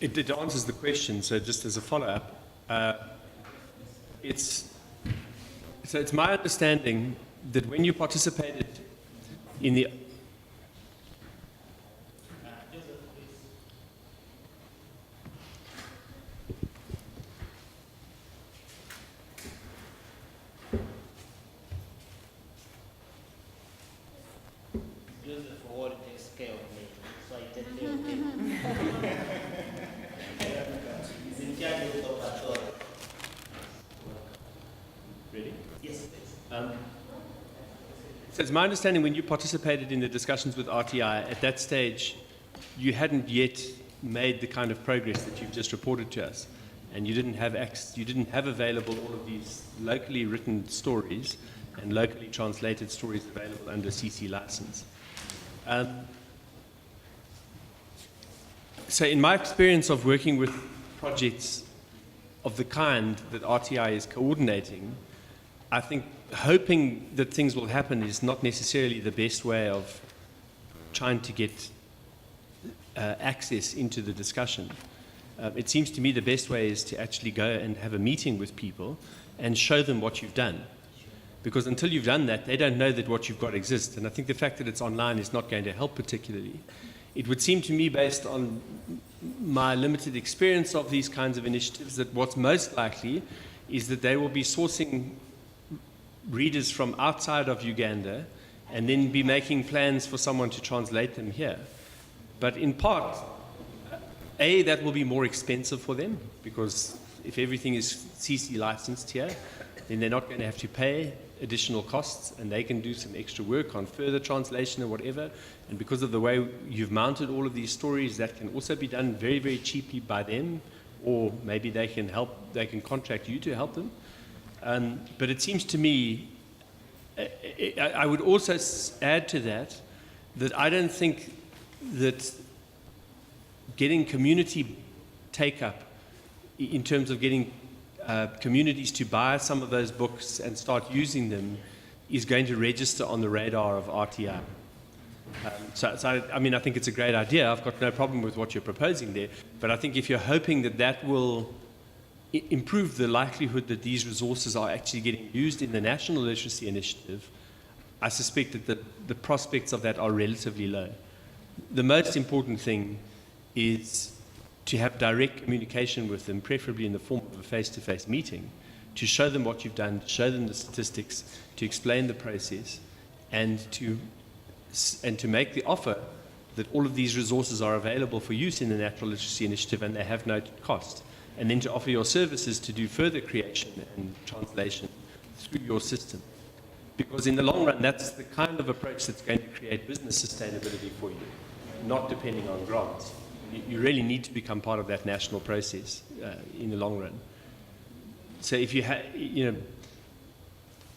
It answers the question, so just as a follow-up, it's my understanding that when you participated in the So it's my understanding when you participated in the discussions with RTI, at that stage, you hadn't yet made the kind of progress that you've just reported to us, and you didn't have available all of these locally written stories and locally translated stories available under CC license. So in my experience of working with projects of the kind that RTI is coordinating, I think hoping that things will happen is not necessarily the best way of trying to get access into the discussion. It seems to me the best way is to actually go and have a meeting with people and show them what you've done. Because until you've done that, they don't know that what you've got exists. And I think the fact that it's online is not going to help particularly. It would seem to me, based on my limited experience of these kinds of initiatives, that what's most likely is that they will be sourcing readers from outside of Uganda and then be making plans for someone to translate them here. But in part, A, that will be more expensive for them, because if everything is CC licensed here, then they're not going to have to pay additional costs, and they can do some extra work on further translation or whatever. And because of the way you've mounted all of these stories, that can also be done very, very cheaply by them, or maybe they can contract you to help them. But it seems to me, I would also add to that that I don't think that getting community take-up in terms of getting communities to buy some of those books and start using them is going to register on the radar of RTI. I mean, I think it's a great idea. I've got no problem with what you're proposing there. But I think if you're hoping that that will improve the likelihood that these resources are actually getting used in the National Literacy Initiative, I suspect that the prospects of that are relatively low. The most important thing is to have direct communication with them, preferably in the form of a face-to-face meeting, to show them what you've done, to show them the statistics, to explain the process, and to make the offer that all of these resources are available for use in the Natural Literacy Initiative and they have no cost. And then to offer your services to do further creation and translation through your system. Because in the long run, that's the kind of approach that's going to create business sustainability for you, not depending on grants. You really need to become part of that national process in the long run. So if you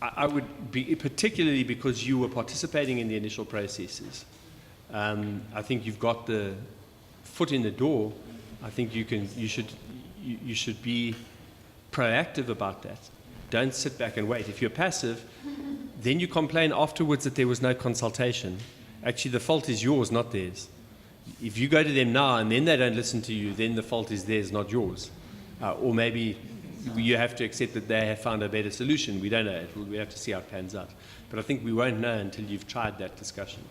I would be, particularly because you were participating in the initial processes, I think you've got the foot in the door. I think you should be proactive about that. Don't sit back and wait. If you're passive, then you complain afterwards that there was no consultation. Actually, the fault is yours, not theirs. If you go to them now and then they don't listen to you, then the fault is theirs, not yours. Or maybe you have to accept that they have found a better solution. We don't know. We have to see how it pans out. But I think we won't know until you've tried that discussion.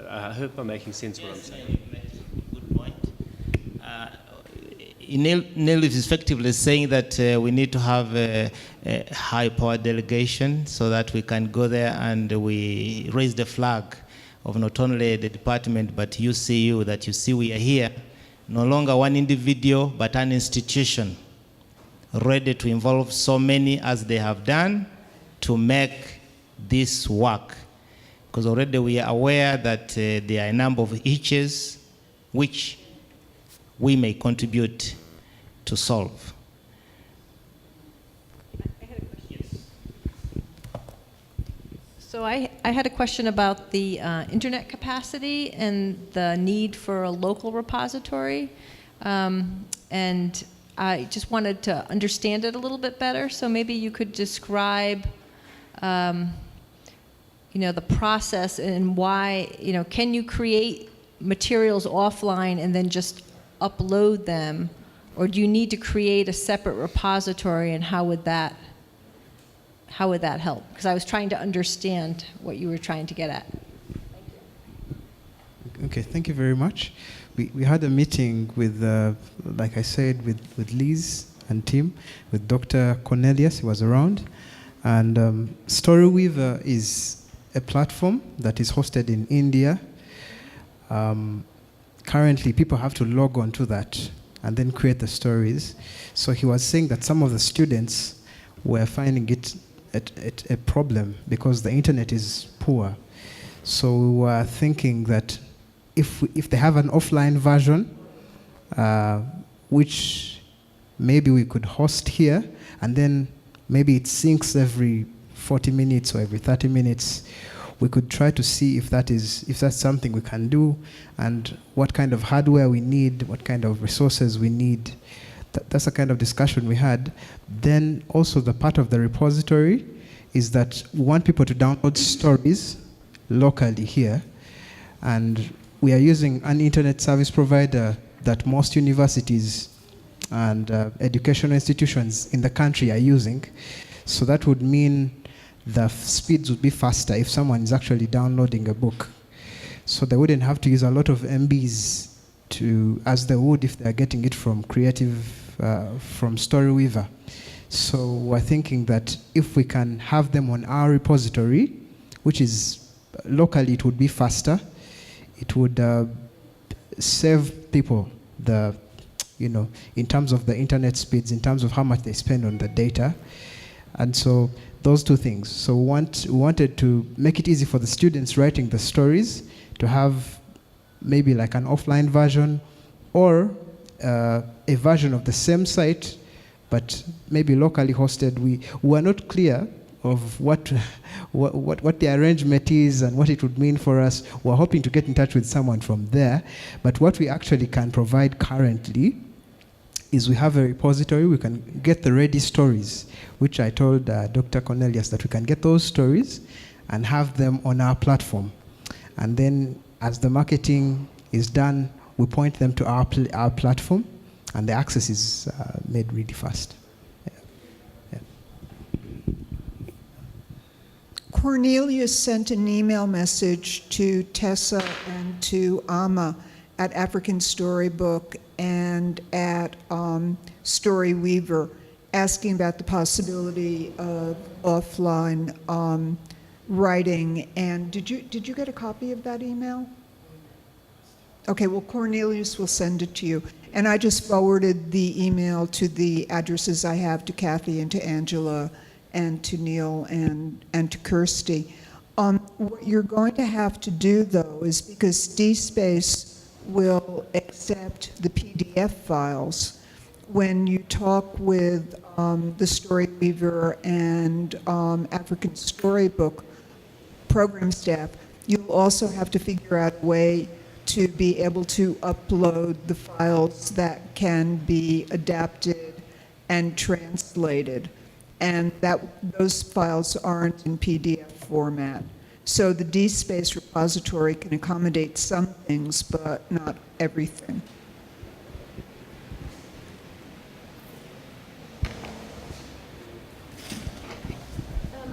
I hope I'm making sense what I'm saying. You made a good point. Neil is effectively saying that we need to have a high power delegation so that we can go there and we raise the flag of not only the department but UCU, that you see we are here, no longer one individual but an institution ready to involve so many as they have done to make this work. Because already we are aware that there are a number of issues which we may contribute to solve. So I had a question about the internet capacity and the need for a local repository. And I just wanted to understand it a little bit better. So maybe you could describe the process and why, can you create materials offline and then just upload them? Or do you need to create a separate repository, and how would that help? Because I was trying to understand what you were trying to get at. Okay, thank you very much. We had a meeting with, like I said, with Liz and Tim, with Dr. Cornelius, he was around. And Storyweaver is a platform that is hosted in India. Currently, people have to log on to that and then create the stories. So he was saying that some of the students were finding it a problem because the internet is poor. So we were thinking that if they have an offline version, which maybe we could host here, and then maybe it syncs every 40 minutes or every 30 minutes, we could try to see if that's something we can do, and what kind of hardware we need, what kind of resources we need. That's the kind of discussion we had. Then also the part of the repository is that we want people to download stories locally here, and we are using an internet service provider that most universities and educational institutions in the country are using. So that would mean the speeds would be faster if someone is actually downloading a book. So they wouldn't have to use a lot of MBs as they would if they're getting it from from Storyweaver. So we're thinking that if we can have them on our repository, which is locally, it would be faster. It would save people in terms of the internet speeds, in terms of how much they spend on the data. And so those two things. So we wanted to make it easy for the students writing the stories to have maybe like an offline version or a version of the same site, but maybe locally hosted. We were not clear of what the arrangement is and what it would mean for us. We're hoping to get in touch with someone from there. But what we actually can provide currently is we have a repository. We can get the ready stories, which I told Dr. Cornelius that we can get those stories and have them on our platform. And then as the marketing is done, we point them to our platform, and the access is made really fast. Yeah. Cornelius sent an email message to Tessa and to Amma at African Storybook and at Story Weaver, asking about the possibility of offline writing. And did you get a copy of that email? Okay, well, Cornelius will send it to you. And I just forwarded the email to the addresses I have to Kathy and to Angela and to Neil and to Kirsty. What you're going to have to do, though, is because DSpace will accept the PDF files, when you talk with the Storyweaver and African Storybook program staff, you'll also have to figure out a way to be able to upload the files that can be adapted and translated. And those files aren't in PDF format. So the DSpace repository can accommodate some things, but not everything.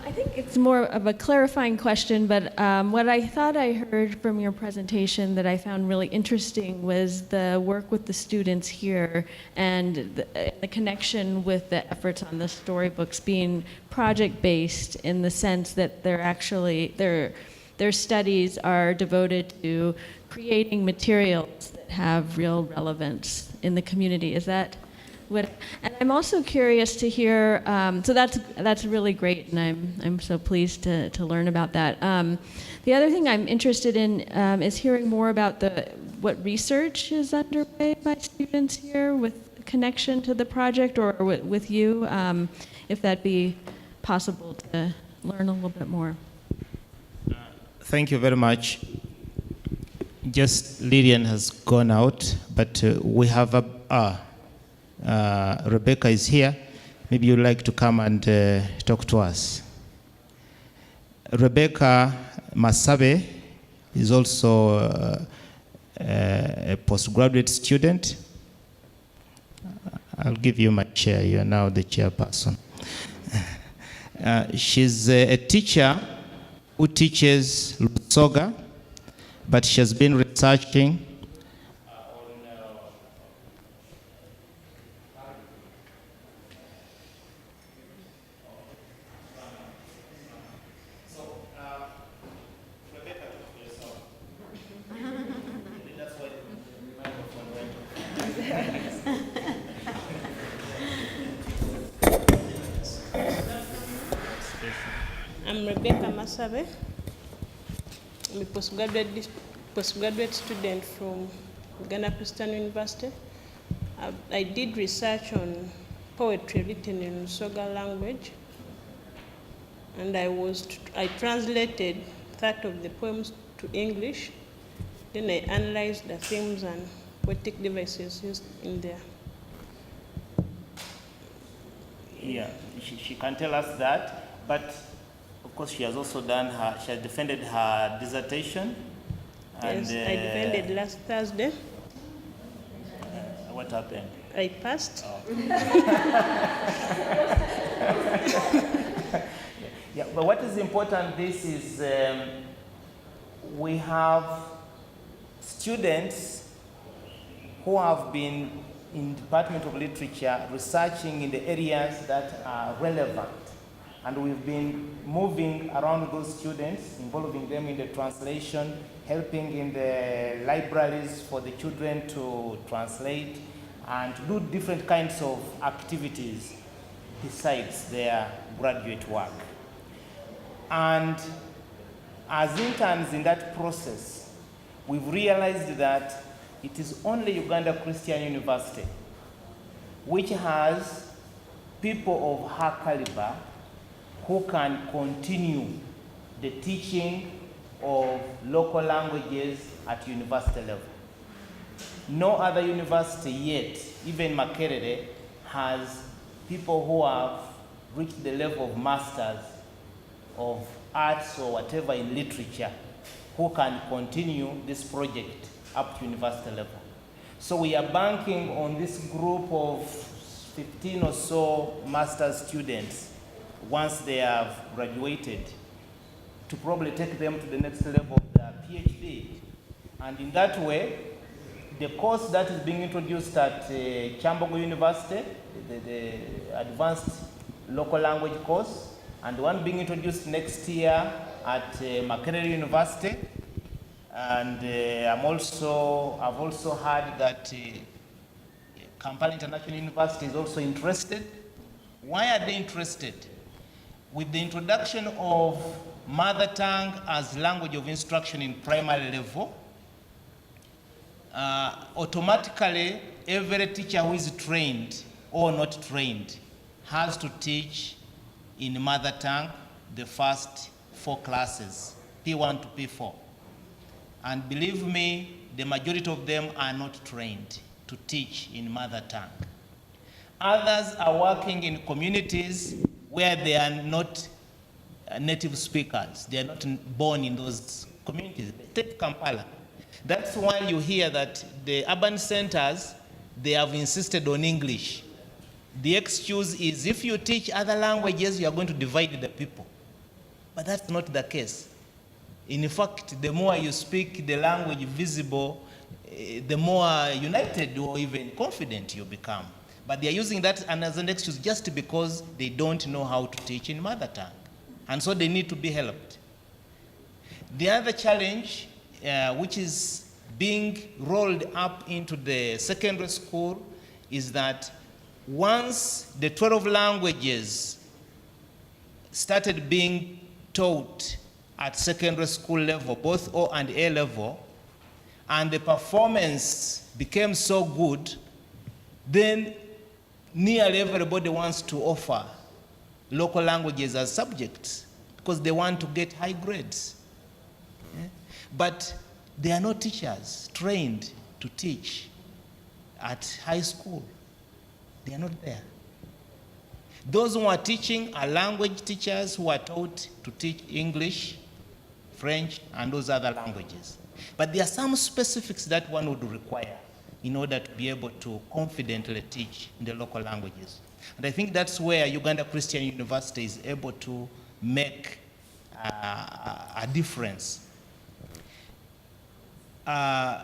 I think it's more of a clarifying question, but what I thought I heard from your presentation that I found really interesting was the work with the students here and the connection with the efforts on the storybooks being project-based in the sense that they're actually, their studies are devoted to creating materials that have real relevance in the community. Is that what? And I'm also curious to hear. So that's really great, and I'm so pleased to learn about that. The other thing I'm interested in is hearing more about what research is underway by students here with connection to the project, or with you, if that'd be possible to learn a little bit more. Thank you very much. Just Lillian has gone out, but we have Rebecca is here. Maybe you'd like to come and talk to us. Rebecca Masabe is also a postgraduate student. I'll give you my chair. You are now the chairperson. She's a teacher who teaches Lusoga, but she has been researching I'm Rebecca Masabe. I'm a postgraduate student from Ghana Christian University. I did research on poetry written in Soga language, and I translated 30 of the poems to English. Then I analyzed the themes and poetic devices used in there. Yeah, she can tell us that, but of course she has also she has defended her dissertation. Yes, I defended last Thursday. What happened? I passed. Oh. Yeah, but what is important, this is we have students who have been in Department of Literature researching in the areas that are relevant. And we've been moving around those students, involving them in the translation, helping in the libraries for the children to translate, and to do different kinds of activities besides their graduate work. And as interns in that process, we've realized that it is only Uganda Christian University which has people of her caliber who can continue the teaching of local languages at university level. No other university yet, even Makerere, has people who have reached the level of masters of arts or whatever in literature who can continue this project up to university level. So we are banking on this group of 15 or so master's students once they have graduated to probably take them to the next level of their PhD. And in that way, the course that is being introduced at Kyambogo University, the advanced local language course, and the one being introduced next year at Makerere University. And I've also heard that Kampala International University is also interested. Why are they interested? With the introduction of mother tongue as language of instruction in primary level, automatically every teacher who is trained or not trained has to teach in mother tongue the first 4 classes, P1 to P4. And believe me, the majority of them are not trained to teach in mother tongue. Others are working in communities where they are not native speakers. They are not born in those communities. Take Kampala. That's why you hear that the urban centers, they have insisted on English. The excuse is if you teach other languages, you are going to divide the people. But that's not the case. In fact, the more you speak the language visible, the more united or even confident you become. But they are using that as an excuse just because they don't know how to teach in mother tongue. And so they need to be helped. The other challenge, which is being rolled up into the secondary school, is that once the 12 languages started being taught at secondary school level, both O and A level, and the performance became so good, then nearly everybody wants to offer local languages as subjects because they want to get high grades. Yeah? But there are no teachers trained to teach at high school. They are not there. Those who are teaching are language teachers who are taught to teach English, French, and those other languages. But there are some specifics that one would require in order to be able to confidently teach in the local languages. And I think that's where Uganda Christian University is able to make a difference. The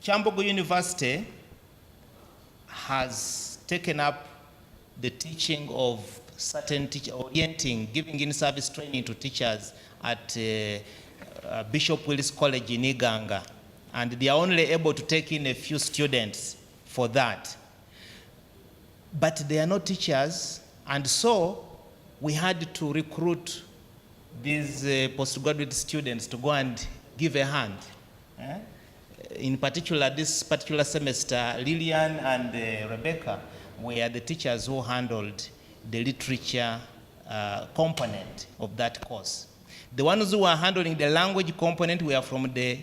Kyambogo University has taken up the teaching of certain teacher orienting, giving in-service training to teachers at Bishop Willis College in Iganga. And they are only able to take in a few students for that. But they are not teachers, and so we had to recruit these postgraduate students to go and give a hand. In particular, this particular semester, Lillian and Rebecca were the teachers who handled the literature component of that course. The ones who were handling the language component were from the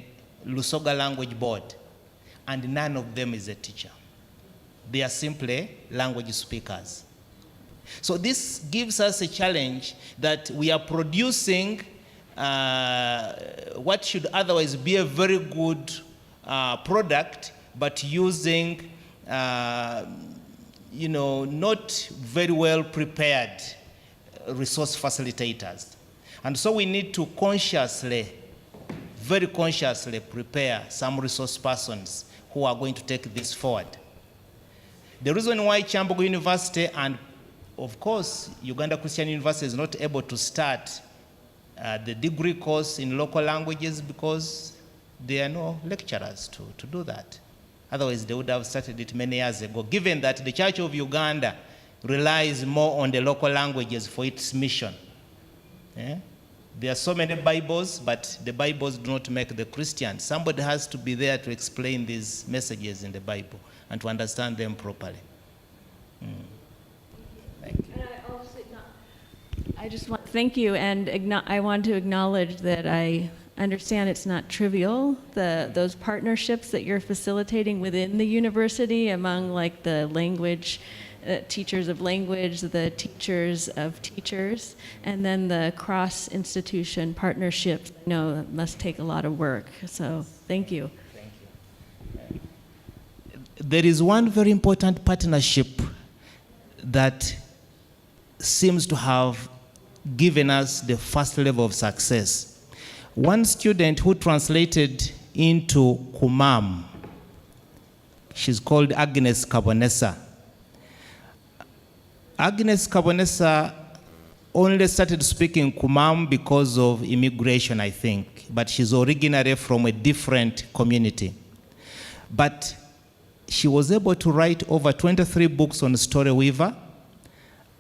Lusoga Language Board, and none of them is a teacher. They are simply language speakers. So this gives us a challenge that we are producing what should otherwise be a very good product, but using not very well prepared resource facilitators. And so we need to very consciously prepare some resource persons who are going to take this forward. The reason why Kyambogo University and, of course, Uganda Christian University is not able to start the degree course in local languages because there are no lecturers to do that. Otherwise, they would have started it many years ago, given that the Church of Uganda relies more on the local languages for its mission. Yeah? There are so many Bibles, but the Bibles do not make the Christians. Somebody has to be there to explain these messages in the Bible and to understand them properly. Thank you. And I also, I just want to thank you, and I want to acknowledge that I understand it's not trivial, those partnerships that you're facilitating within the university among like the language, teachers of language, the teachers of teachers, and then the cross-institution partnerships. I know that must take a lot of work, so thank you. There is one very important partnership that seems to have given us the first level of success. One student who translated into Kumam, she's called Agnes Kabonesa. Agnes Kabonesa only started speaking Kumam because of immigration, I think, but she's originally from a different community. But she was able to write over 23 books on Story Weaver.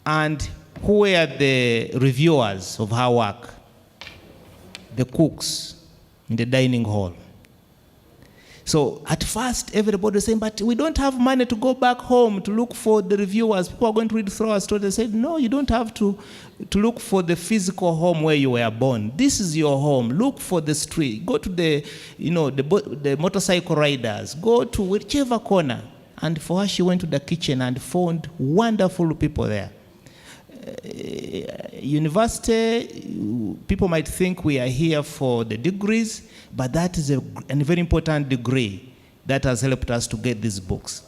And who were the reviewers of her work? The cooks in the dining hall. So at first, everybody was saying, but we don't have money to go back home to look for the reviewers. People are going to read through our story. They said, no, you don't have to look for the physical home where you were born. This is your home. Look for the street. Go to the motorcycle riders. Go to whichever corner. And for her, she went to the kitchen and found wonderful people there. University, people might think we are here for the degrees, but that is a very important degree that has helped us to get these books.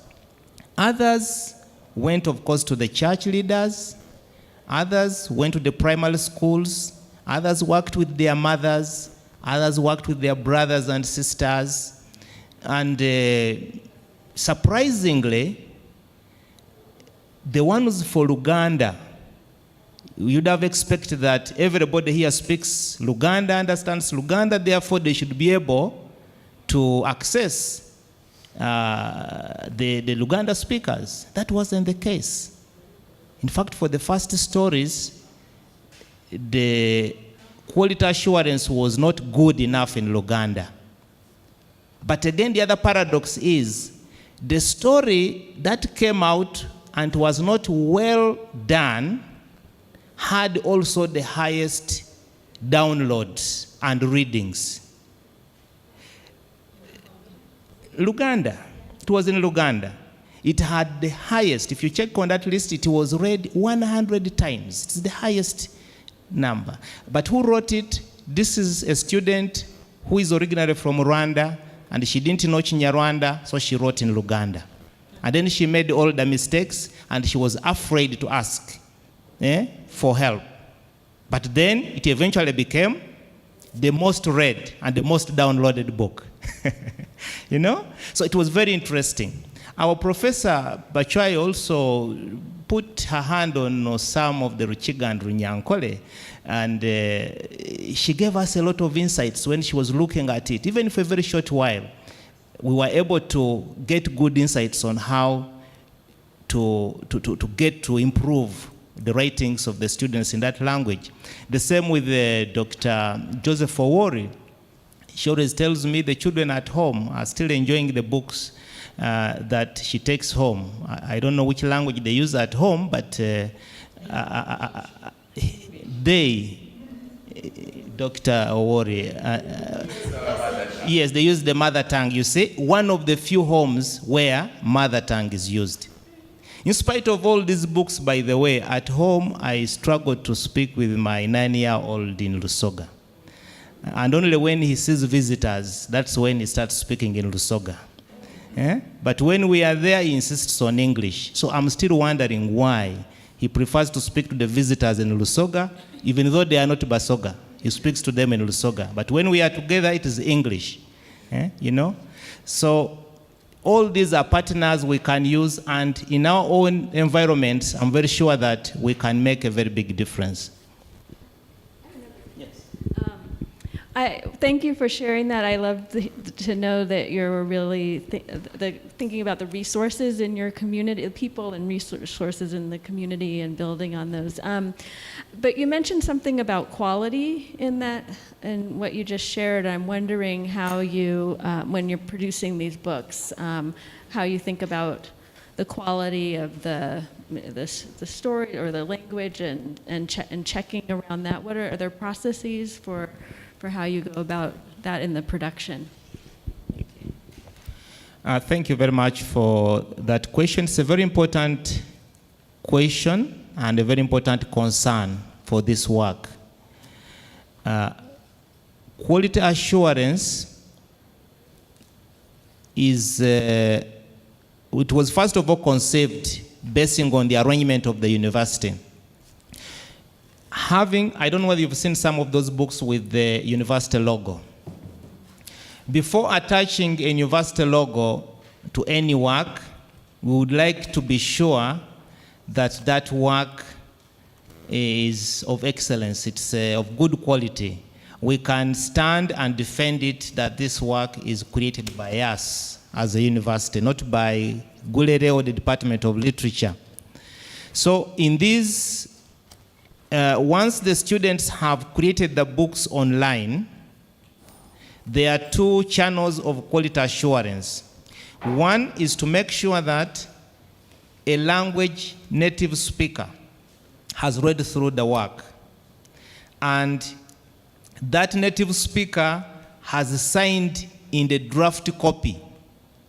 Others went, of course, to the church leaders. Others went to the primary schools. Others worked with their mothers. Others worked with their brothers and sisters. And surprisingly, the ones for Luganda, you'd have expected that everybody here speaks Luganda, understands Luganda, therefore they should be able to access the Luganda speakers. That wasn't the case. In fact, for the first stories, the quality assurance was not good enough in Luganda. But again, the other paradox is the story that came out and was not well done had also the highest downloads and readings. Luganda, it was in Luganda. It had the highest, if you check on that list, it was read 100 times. It's the highest number. But who wrote it? This is a student who is originally from Rwanda, and she didn't know Chinyarwanda, so she wrote in Luganda. And then she made all the mistakes, and she was afraid to ask for help. But then it eventually became the most read and the most downloaded book. You know? So it was very interesting. Our professor Bachwai also put her hand on some of the Ruchiga and Runyankole, and she gave us a lot of insights when she was looking at it. Even for a very short while, we were able to get good insights on how to get to improve the writings of the students in that language. The same with Dr. Joseph Owori. She always tells me the children at home are still enjoying the books that she takes home. I don't know which language they use at home, but Dr. Owori, yes, they use the mother tongue. You see, one of the few homes where mother tongue is used. In spite of all these books, by the way, at home I struggled to speak with my 9-year-old in Lusoga. And only when he sees visitors, that's when he starts speaking in Lusoga. But when we are there, he insists on English. So I'm still wondering why he prefers to speak to the visitors in Lusoga, even though they are not Basoga. He speaks to them in Lusoga. But when we are together, it is English. You know? So all these are partners we can use, and in our own environments, I'm very sure that we can make a very big difference. Thank you for sharing that. I love to know that you're really thinking about the resources in your community, people and resources in the community, and building on those. But you mentioned something about quality in that, and what you just shared. I'm wondering how you, when you're producing these books, how you think about the quality of the story or the language and checking around that? Are there processes for how you go about that in the production? Thank you very much for that question. It's a very important question and a very important concern for this work. Quality assurance is, it was first of all conceived basing on the arrangement of the university. I don't know whether you've seen some of those books with the university logo. Before attaching a university logo to any work, we would like to be sure that that work is of excellence, it's of good quality. We can stand and defend it that this work is created by us as a university, not by Gulere or the Department of Literature. So in these, once the students have created the books online, there are two channels of quality assurance. One is to make sure that a language native speaker has read through the work, and that native speaker has signed in the draft copy,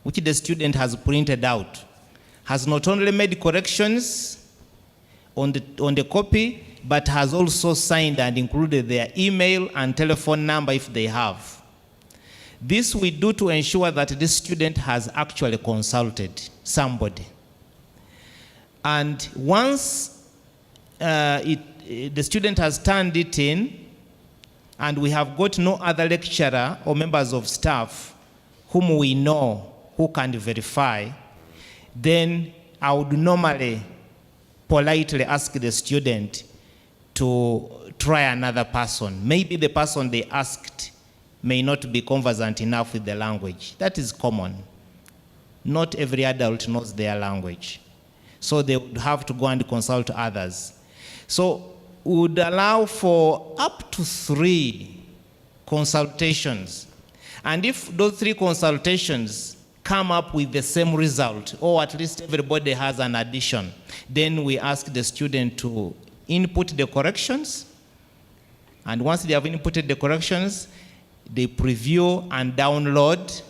which the student has printed out, has not only made corrections on the copy, but has also signed and included their email and telephone number if they have. This we do to ensure that this student has actually consulted somebody. And once the student has turned it in, and we have got no other lecturer or members of staff whom we know who can verify, then I would normally politely ask the student to try another person. Maybe the person they asked may not be conversant enough with the language. That is common. Not every adult knows their language. So they would have to go and consult others. So we would allow for up to 3 consultations. And if those 3 consultations come up with the same result, or at least everybody has an addition, then we ask the student to input the corrections. And once they have inputted the corrections, they preview and download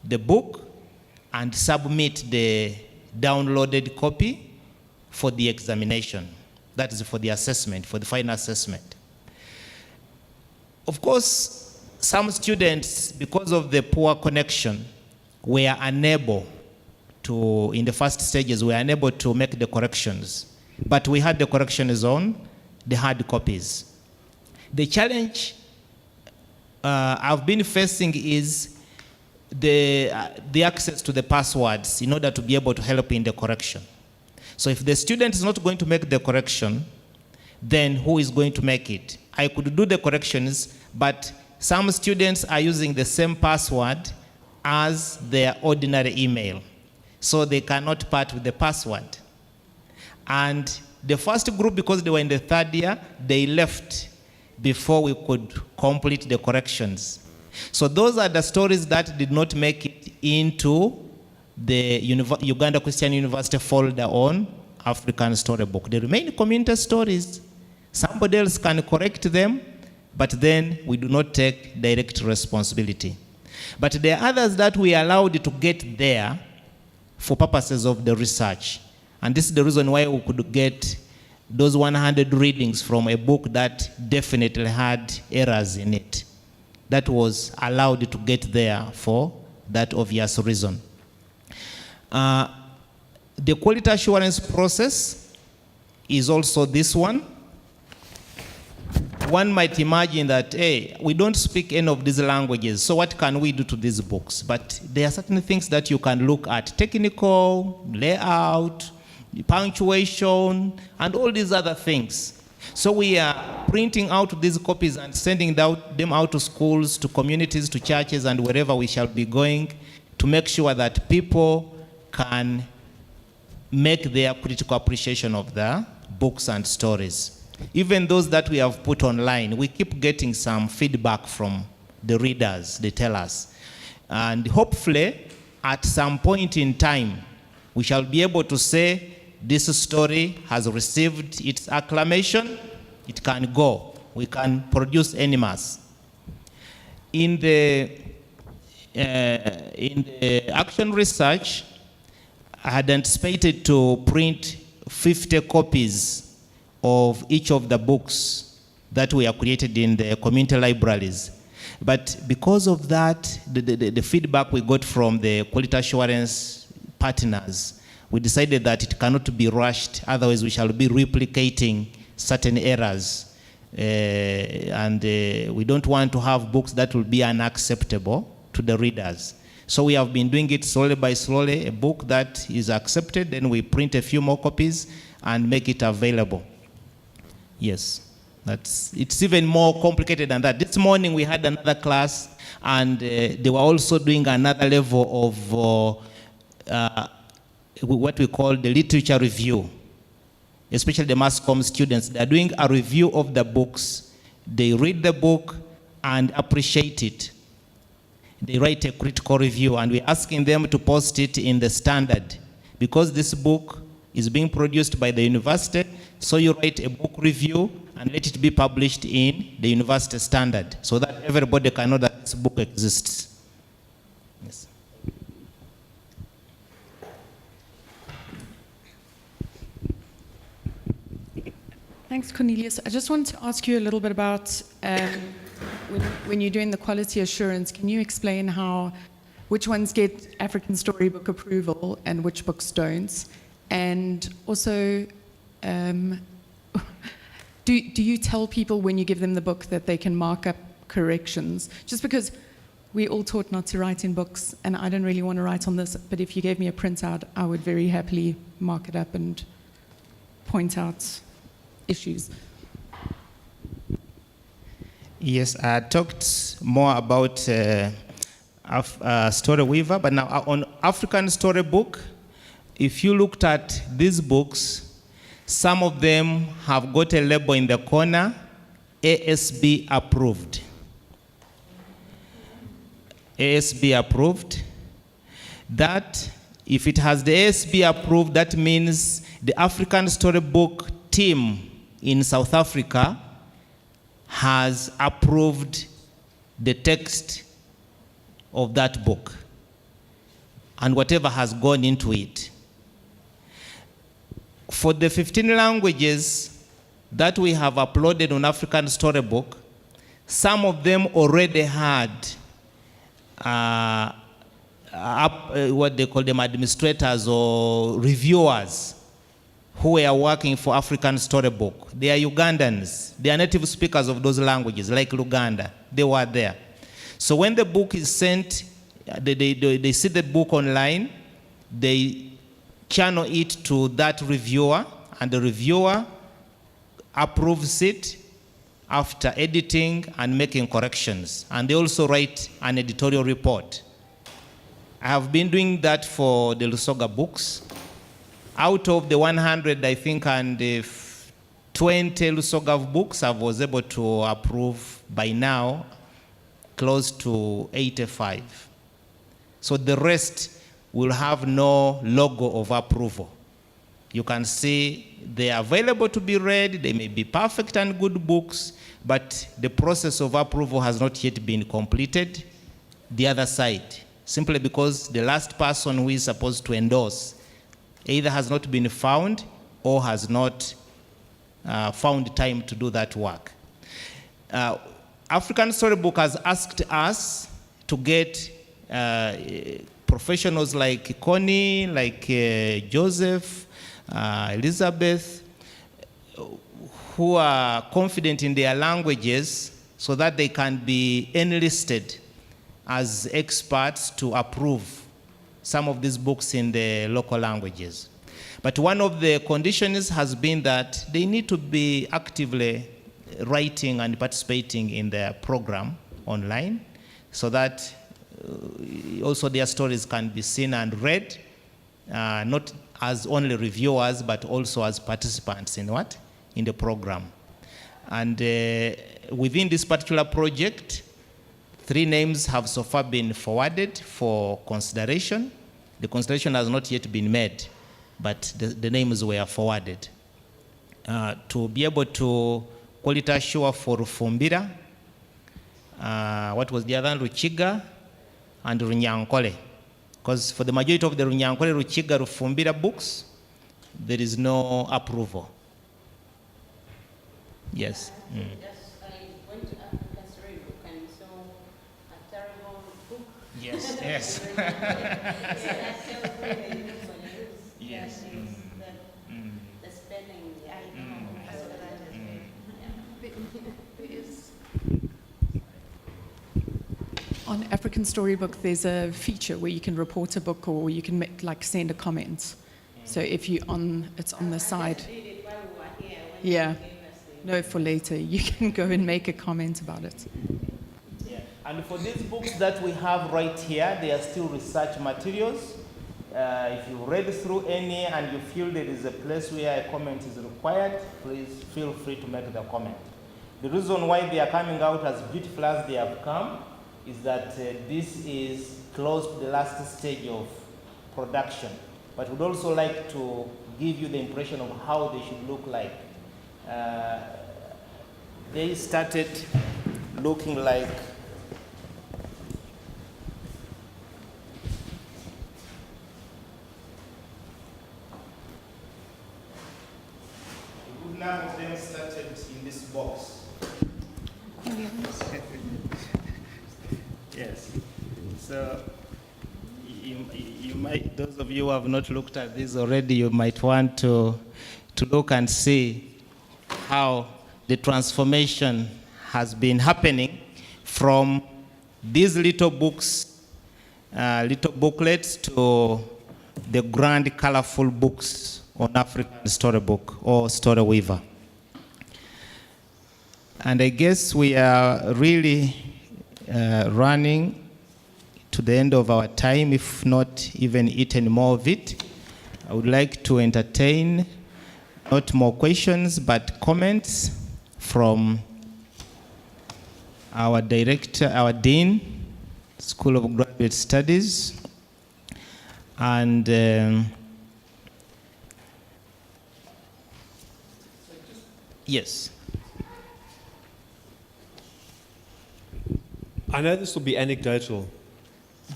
the book and submit the downloaded copy for the examination. That is for the assessment, for the final assessment. Of course, some students, because of the poor connection, were unable to, in the first stages, were unable to make the corrections. But we had the corrections on the hard copies. The challenge I've been facing is the access to the passwords in order to be able to help in the correction. So if the student is not going to make the correction, then who is going to make it? I could do the corrections, but some students are using the same password as their ordinary email. So they cannot part with the password. And the first group, because they were in the 3rd year, they left before we could complete the corrections. So those are the stories that did not make it into the Uganda Christian University folder on African Storybook. The remaining community stories, somebody else can correct them, but then we do not take direct responsibility. But there are others that we allowed to get there for purposes of the research. And this is the reason why we could get those 100 readings from a book that definitely had errors in it. That was allowed to get there for that obvious reason. The quality assurance process is also this one. One might imagine that, hey, we don't speak any of these languages, so what can we do to these books? But there are certain things that you can look at: technical, layout, punctuation, and all these other things. So we are printing out these copies and sending them out to schools, to communities, to churches, and wherever we shall be going, to make sure that people can make their critical appreciation of the books and stories. Even those that we have put online, we keep getting some feedback from the readers, they tell us. And hopefully, at some point in time, we shall be able to say this story has received its acclamation, it can go. We can produce animals. In the action research, I had anticipated to print 50 copies of each of the books that were created in the community libraries. But because of that, the feedback we got from the quality assurance partners, we decided that it cannot be rushed, otherwise we shall be replicating certain errors. We don't want to have books that will be unacceptable to the readers. So we have been doing it slowly by slowly, a book that is accepted, then we print a few more copies and make it available. Yes, it's even more complicated than that. This morning we had another class, and they were also doing another level of what we call the literature review, especially the mass comm students. They are doing a review of the books. They read the book and appreciate it. They write a critical review, and we're asking them to post it in the standard. Because this book is being produced by the university, so you write a book review and let it be published in the university standard so that everybody can know that this book exists. Yes. Thanks, Cornelius. I just wanted to ask you a little bit about when you're doing the quality assurance, can you explain which ones get African Storybook approval and which books don't? And also, do you tell people when you give them the book that they can mark up corrections? Just because we all taught not to write in books, and I don't really want to write on this, but if you gave me a printout, I would very happily mark it up and point out issues. Yes, I talked more about Story Weaver, but now on African Storybook, if you looked at these books, some of them have got a label in the corner, ASB approved. ASB approved. That, if it has the ASB approved, that means the African Storybook team in South Africa has approved the text of that book and whatever has gone into it. For the 15 languages that we have uploaded on African Storybook, some of them already had what they call them administrators or reviewers who were working for African Storybook. They are Ugandans. They are native speakers of those languages, like Luganda. They were there. So when the book is sent, they see the book online, they channel it to that reviewer, and the reviewer approves it after editing and making corrections. And they also write an editorial report. I have been doing that for the Lusoga books. Out of the 100, I think, and 20 Lusoga books, I was able to approve by now close to 85. So the rest will have no logo of approval. You can see they are available to be read. They may be perfect and good books, but the process of approval has not yet been completed. The other side, simply because the last person who is supposed to endorse either has not been found or has not found time to do that work. African Storybook has asked us to get professionals like Connie, like Joseph, Elizabeth, who are confident in their languages so that they can be enlisted as experts to approve some of these books in the local languages. But one of the conditions has been that they need to be actively writing and participating in the program online so that also their stories can be seen and read, not as only reviewers, but also as participants in the program. And within this particular project, 3 names have so far been forwarded for consideration. The constellation has not yet been made, but the names were forwarded. To be able to quality assure for Rufumbira, what was the other one? Ruchiga and Runyankole. Because for the majority of the Runyankole, Ruchiga, Rufumbira books, there is no approval. Yes. I went to African Storybook and saw a terrible book. Yes, yes. So that tells me the use on use. Yes. The spelling, I know. On African Storybook, there's a feature where you can report a book or you can send a comment. So if it's on the side. Yeah. No, for later. You can go and make a comment about it. Yeah. And for these books that we have right here, they are still research materials. If you read through any and you feel there is a place where a comment is required, please feel free to make the comment. The reason why they are coming out as beautiful as they have come is that this is close to the last stage of production. But we'd also like to give you the impression of how they should look like. They started looking like a good number of them started in this box. Yes. So you might, those of you who have not looked at this already, you might want to look and see how the transformation has been happening from these little books, little booklets, to the grand, colorful books on African Storybook or Story Weaver. And I guess we are really running to the end of our time, if not even eaten more of it. I would like to entertain not more questions, but comments from our director, our dean, School of Graduate Studies, and yes. I know this will be anecdotal,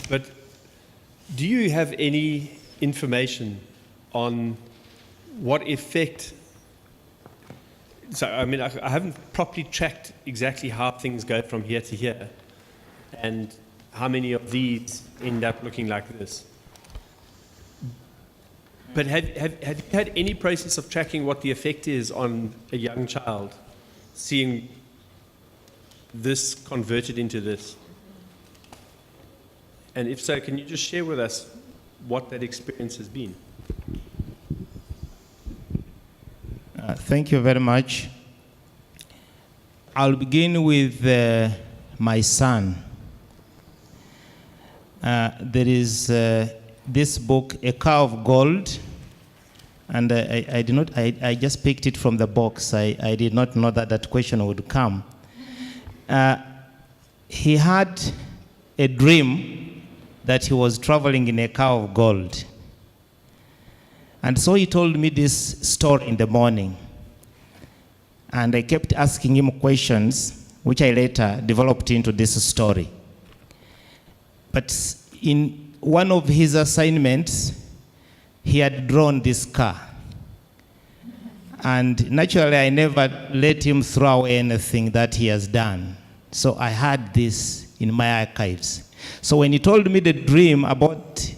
but do you have any information on what effect? So, I mean, I haven't properly tracked exactly how things go from here to here and how many of these end up looking like this. But have you had any process of tracking what the effect is on a young child, seeing this converted into this? And if so, can you just share with us what that experience has been? Thank you very much. I'll begin with my son. There is this book, A Car of Gold, and I just picked it from the box. I did not know that question would come. He had a dream that he was traveling in a car of gold. And so he told me this story in the morning. And I kept asking him questions, which I later developed into this story. But in one of his assignments, he had drawn this car. And naturally, I never let him throw away anything that he has done. So I had this in my archives. So when he told me the dream about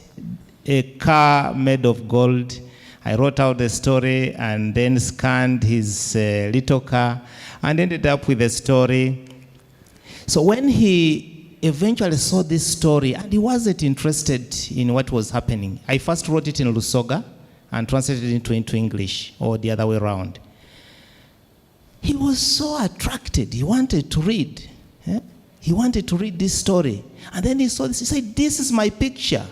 a car made of gold, I wrote out the story and then scanned his little car and ended up with a story. So when he eventually saw this story and he wasn't interested in what was happening, I first wrote it in Lusoga and translated it into English, or the other way around. He was so attracted. He wanted to read. He wanted to read this story. And then he saw this. He said, "This is my picture.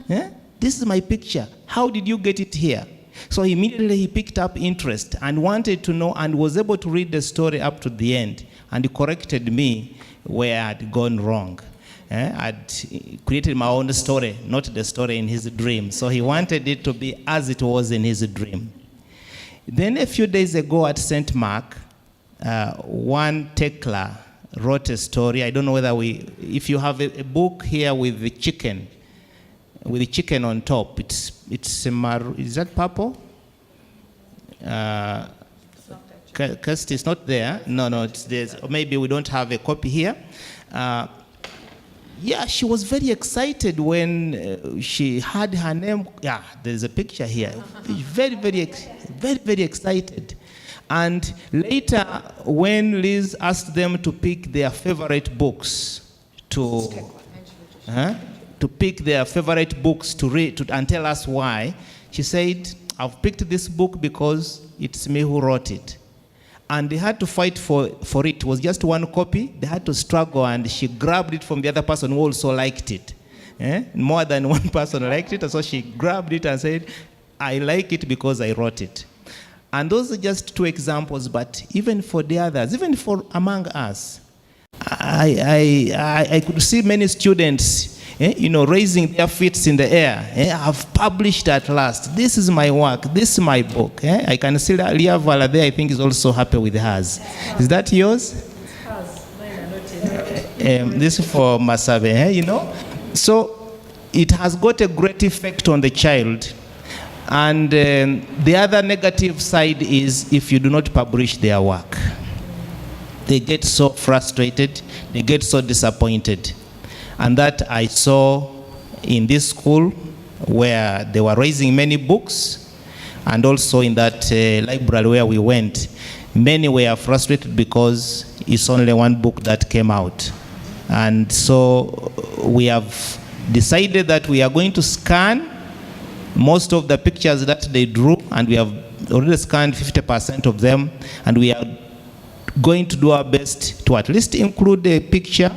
This is my picture. How did you get it here?" So immediately he picked up interest and wanted to know and was able to read the story up to the end. And he corrected me where I had gone wrong. I'd created my own story, not the story in his dream. So he wanted it to be as it was in his dream. Then a few days ago at St. Mark, one tackler wrote a story. I don't know whether if you have a book here with the chicken on top, is that purple? Kirsty is not there. No, it's there. Or maybe we don't have a copy here. Yeah, she was very excited when she had her name. Yeah, there's a picture here. Very, very excited. And later, when Liz asked them to pick their favorite books to pick their favorite books to read and tell us why, she said, I've picked this book because it's me who wrote it. And they had to fight for it. It was just one copy. They had to struggle, and she grabbed it from the other person who also liked it. More than one person liked it, and so she grabbed it and said, I like it because I wrote it. And those are just two examples, but even for the others, even for among us, I could see many students raising their feet in the air. I've published at last. This is my work. This is my book. I can see that Leah Vala there, I think, is also happy with hers. Is that yours? This is for Masabe, So it has got a great effect on the child. And the other negative side is if you do not publish their work. They get so frustrated. They get so disappointed. And that I saw in this school where they were raising many books, and also in that library where we went, many were frustrated because it's only one book that came out. And so we have decided that we are going to scan most of the pictures that they drew, and we have already scanned 50% of them, and we are going to do our best to at least include a picture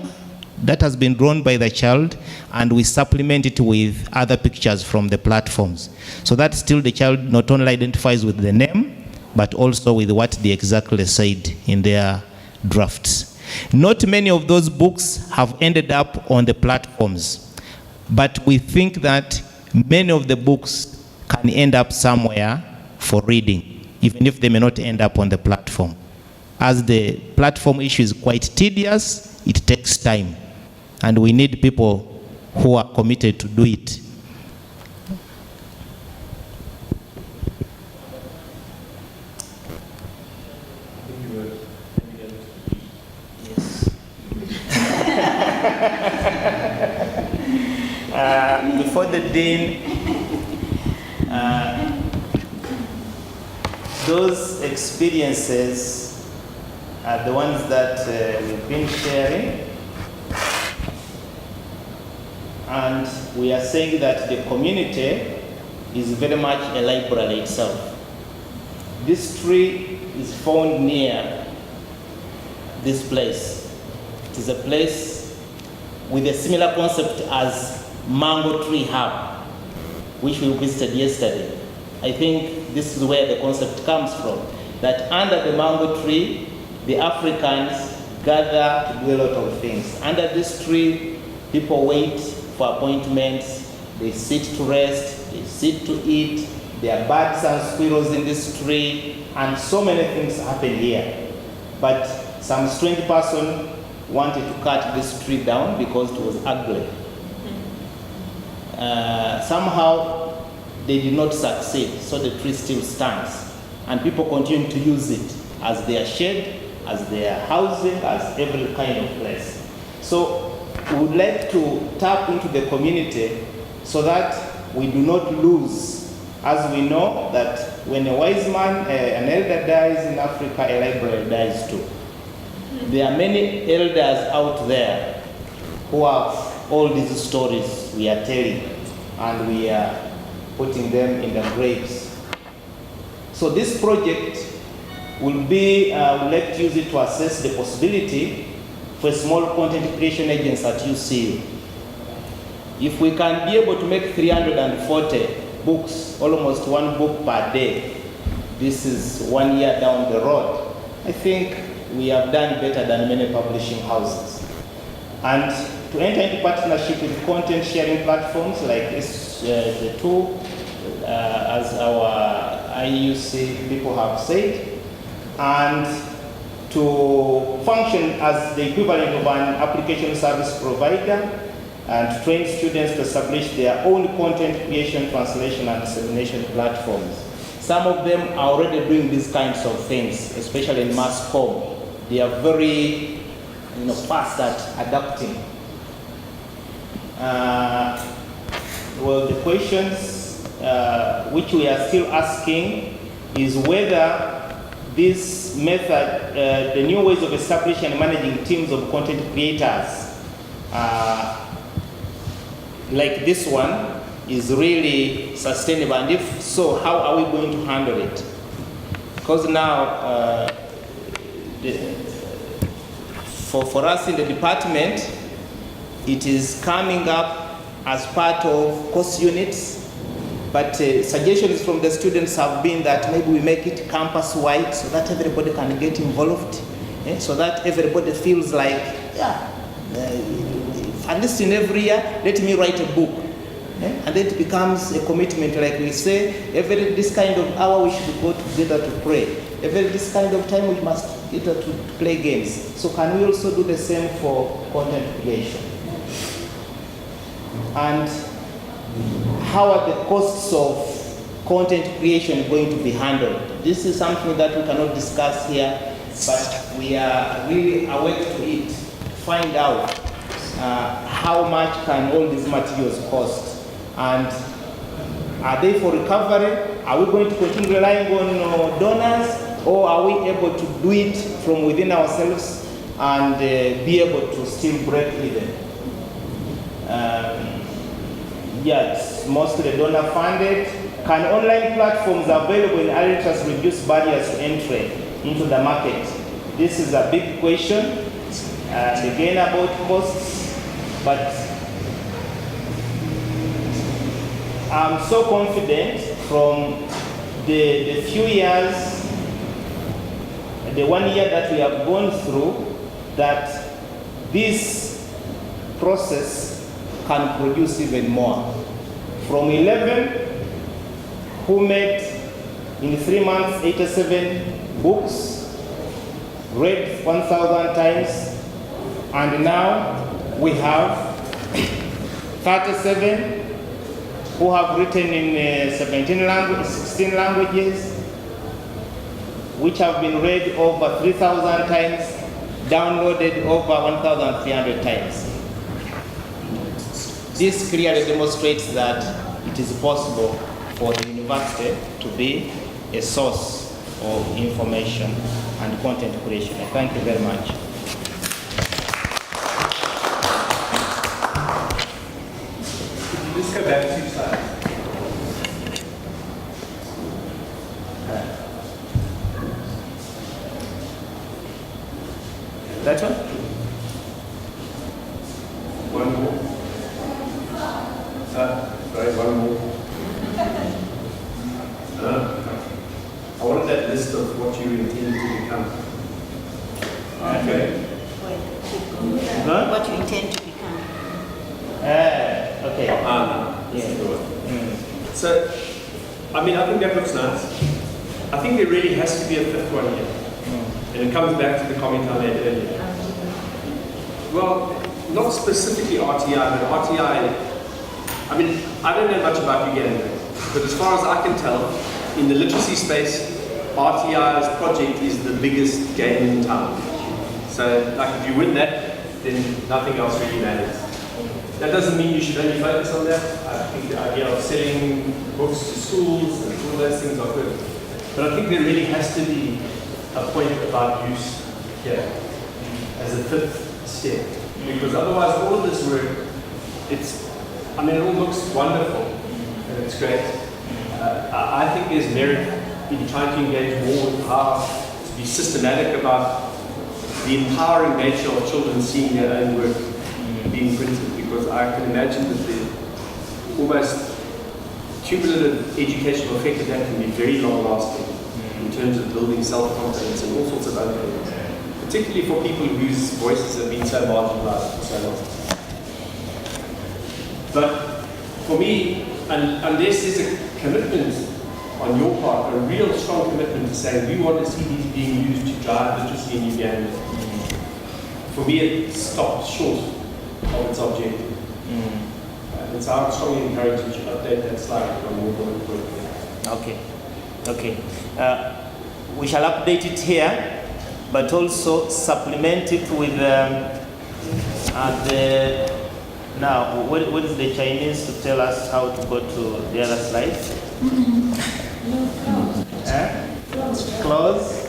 that has been drawn by the child, and we supplement it with other pictures from the platforms. So that still the child not only identifies with the name, but also with what they exactly said in their drafts. Not many of those books have ended up on the platforms, but we think that many of the books can end up somewhere for reading, even if they may not end up on the platform. As the platform issue is quite tedious, it takes time. And we need people who are committed to do it. Yes. Before the Dean, those experiences are the ones that we've been sharing. And we are saying that the community is very much a library itself. This tree is found near this place. It is a place with a similar concept as Mango Tree Hub, which we visited yesterday. I think this is where the concept comes from, that under the mango tree, the Africans gather to do a lot of things. Under this tree, people wait for appointments, they sit to rest, they sit to eat, there are birds and squirrels in this tree, and so many things happen here. But some strange person wanted to cut this tree down because it was ugly. Somehow they did not succeed, so the tree still stands. And people continue to use it as their shade, as their housing, as every kind of place. So we would like to tap into the community so that we do not lose. As we know that when a wise man, an elder dies in Africa, a library dies too. There are many elders out there who have all these stories we are telling, and we are putting them in the graves. So this project will be, we'd like to use it to assess the possibility for a small content creation agency at UCU. If we can be able to make 340 books, almost one book per day, this is 1 year down the road, I think we have done better than many publishing houses. And to enter into partnership with content sharing platforms like this, the two, as our IUC people have said, and to function as the equivalent of an application service provider, and to train students to establish their own content creation, translation, and dissemination platforms. Some of them are already doing these kinds of things, especially in mass comm. They are very fast at adapting. Well, the questions which we are still asking is whether this method, the new ways of establishing and managing teams of content creators, like this one, is really sustainable, and if so, how are we going to handle it? Because now, for us in the department, it is coming up as part of course units, but suggestions from the students have been that maybe we make it campus-wide so that everybody can get involved, so that everybody feels like, at least in every year, let me write a book. And then it becomes a commitment, like we say, every this kind of hour we should go together to pray. Every this kind of time we must get to play games. So can we also do the same for content creation? And how are the costs of content creation going to be handled? This is something that we cannot discuss here, but we are really awake to it, find out how much can all these materials cost. And are they for recovery? Are we going to continue relying on donors, or are we able to do it from within ourselves and be able to still break even? Yes, mostly donor funded. Can online platforms available in areas reduce barriers to entry into the market? This is a big question. And again about costs, but I'm so confident from the few years, the 1 year that we have gone through, that this process can produce even more. From 11 who made in 3 months 87 books, read 1,000 times, and now we have 37 who have written in 16 languages, which have been read over 3,000 times, downloaded over 1,300 times. This clearly demonstrates that it is possible for the university to be a source of information and content creation. Thank you very much. Let's go back 2 slides. That one? One more. Sorry, one more. I wanted that list of what you intend to become. Okay. What you intend to become. Okay. Yeah. So, I mean, I think that looks nice. I think there really has to be a fifth one here. And it comes back to the comment I made earlier. Well, not specifically RTI, but RTI, I mean, I don't know much about Uganda, but as far as I can tell, in the literacy space, RTI's project is the biggest game in town. So, like, if you win that, then nothing else really matters. That doesn't mean you should only focus on that. I think the idea of selling books to schools and all those things are good. But I think there really has to be a point about use here as a fifth step. Because otherwise all of this work, I mean, it all looks wonderful and it's great. I think there's merit in trying to engage more with how to be systematic about the empowering nature of children seeing their own work being printed, because I can imagine that the almost cumulative educational effect of that can be very long-lasting in terms of building self-confidence and all sorts of other things, particularly for people whose voices have been so marginalized for so long. But for me, unless there's a commitment on your part, a real strong commitment to say we want to see these being used to drive literacy in Uganda, for me it stops short of its objective. And so I would strongly encourage you to update that slide on your board. Okay. We shall update it here, but also supplement it with now, what is the Chinese to tell us how to go to the other slide? Close.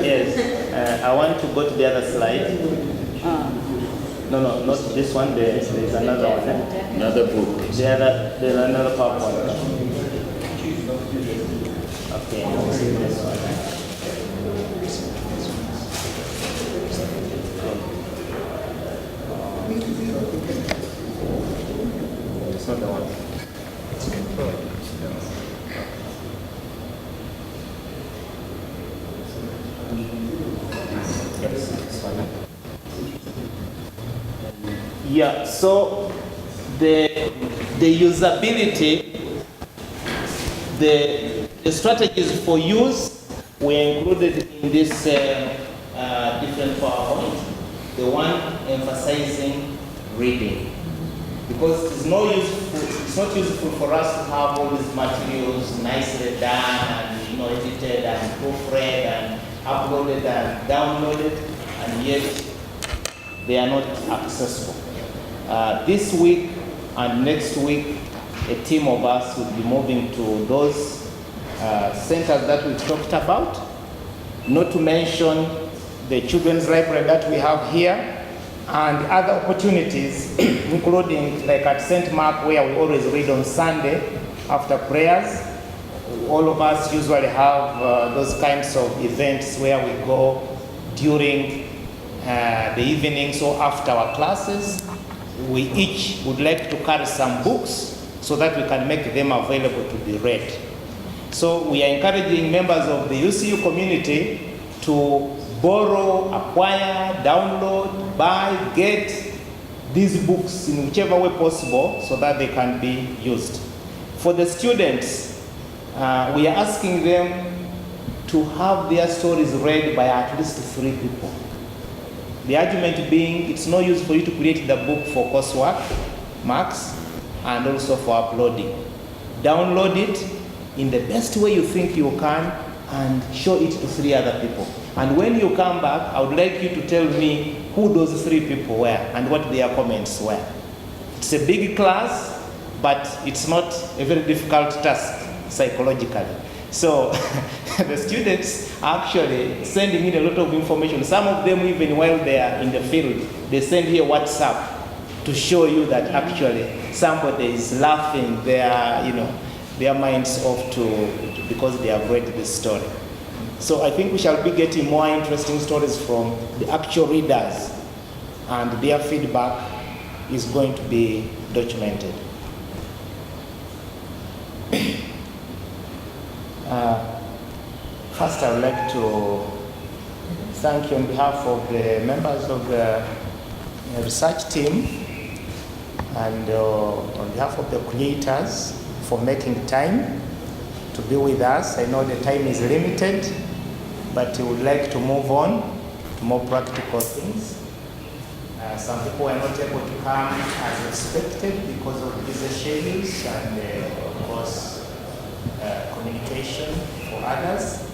Yes, I want to go to the other slide. No, not this one. There's another one. Another book. There's another PowerPoint. Okay, this one. It's not the one. Yeah, so the usability, the strategies for use were included in this different PowerPoint. The one emphasizing reading, because it's not useful for us to have all these materials nicely done and edited and proofread and uploaded and downloaded, and yet they are not accessible. This week and next week, a team of us will be moving to those centers that we talked about, not to mention the children's library that we have here, and other opportunities, including like at St. Mark, where we always read on Sunday after prayers. All of us usually have those kinds of events where we go during the evening, so after our classes. We each would like to carry some books so that we can make them available to be read. So we are encouraging members of the UCU community to borrow, acquire, download, buy, get these books in whichever way possible so that they can be used. For the students, we are asking them to have their stories read by at least 3 people. The argument being, it's no use for you to create the book for coursework, marks, and also for uploading. Download it in the best way you think you can and show it to 3 other people. And when you come back, I would like you to tell me who those 3 people were and what their comments were. It's a big class, but it's not a very difficult task psychologically. So the students are actually sending in a lot of information. Some of them, even while they are in the field, they send here WhatsApp to show you that actually somebody is laughing their minds off because they have read this story. So I think we shall be getting more interesting stories from the actual readers, and their feedback is going to be documented. First, I would like to thank you on behalf of the members of the research team and on behalf of the creators for making time to be with us. I know the time is limited, but we would like to move on to more practical things. Some people were not able to come as expected because of busy schedules and, of course, communication for others.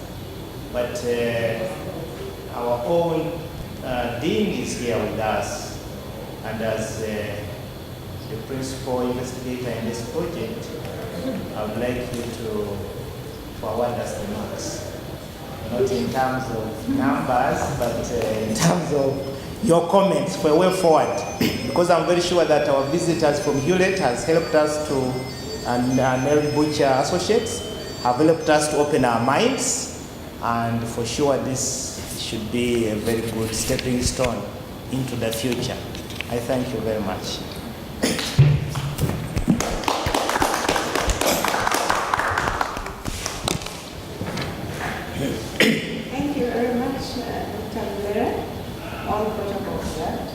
But our own dean is here with us, and as the principal investigator in this project, I would like you to forward us the marks. Not in terms of numbers, but in terms of your comments for a way forward. Because I'm very sure that our visitors from Hewlet has helped us to, and Mary Butcher Associates have helped us to open our minds. And for sure, this should be a very good stepping stone into the future. I thank you very much. Thank you. only photocopies left.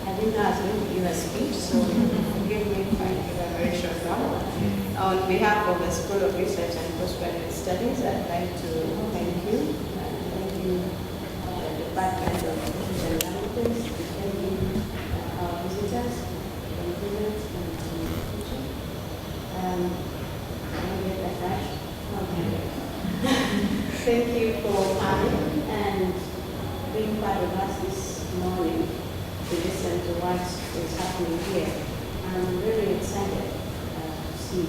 I didn't know I was going to give a speech, so forgive me if I give a very short one. On behalf of the School of Research and Postgraduate Studies, I'd like to thank you. Thank you, the Department of English and Languages, thank you, our visitors, and students, and teachers. Thank you for coming and being part of us this morning to listen to what is happening here. I'm very excited to see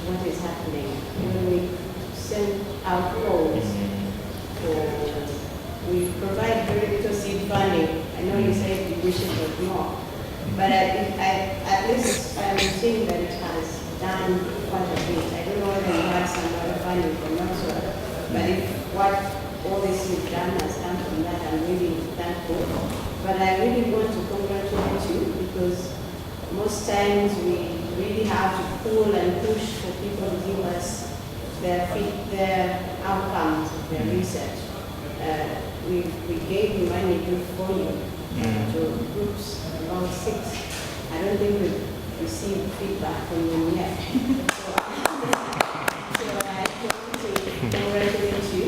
what is happening. When we send out calls, we provide very little seed funding. I know you said you wish it was more, but at least I'm seeing that it has done quite a bit. I don't know whether you have some other funding from elsewhere, but if what all this you've done has come from that, I'm really thankful. But I really want to congratulate you because most times we really have to pull and push for people to give us their outcomes of their research. We gave you money for you to groups about 6. I don't think we've received feedback from them yet. So I want to congratulate you.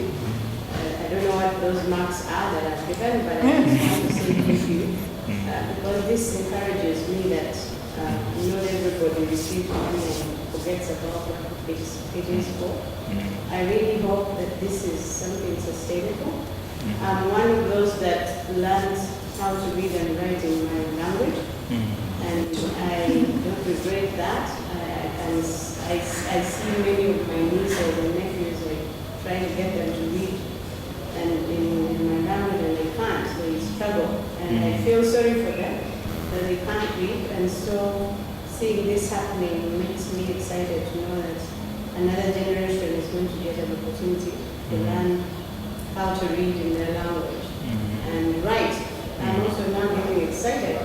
I don't know what those marks are that I've given, but I just want to say thank you. Because this encourages me that not everybody receives money and forgets about what it is for. I really hope that this is something sustainable. I'm one of those that learned how to read and write in my language, and I don't regret that. I see many of my nieces and nephews trying to get them to read and in my language, and they can't. They struggle, and I feel sorry for them that they can't read. And so seeing this happening makes me excited to know that another generation is going to get an opportunity to learn how to read in their language and write. I'm also now getting excited.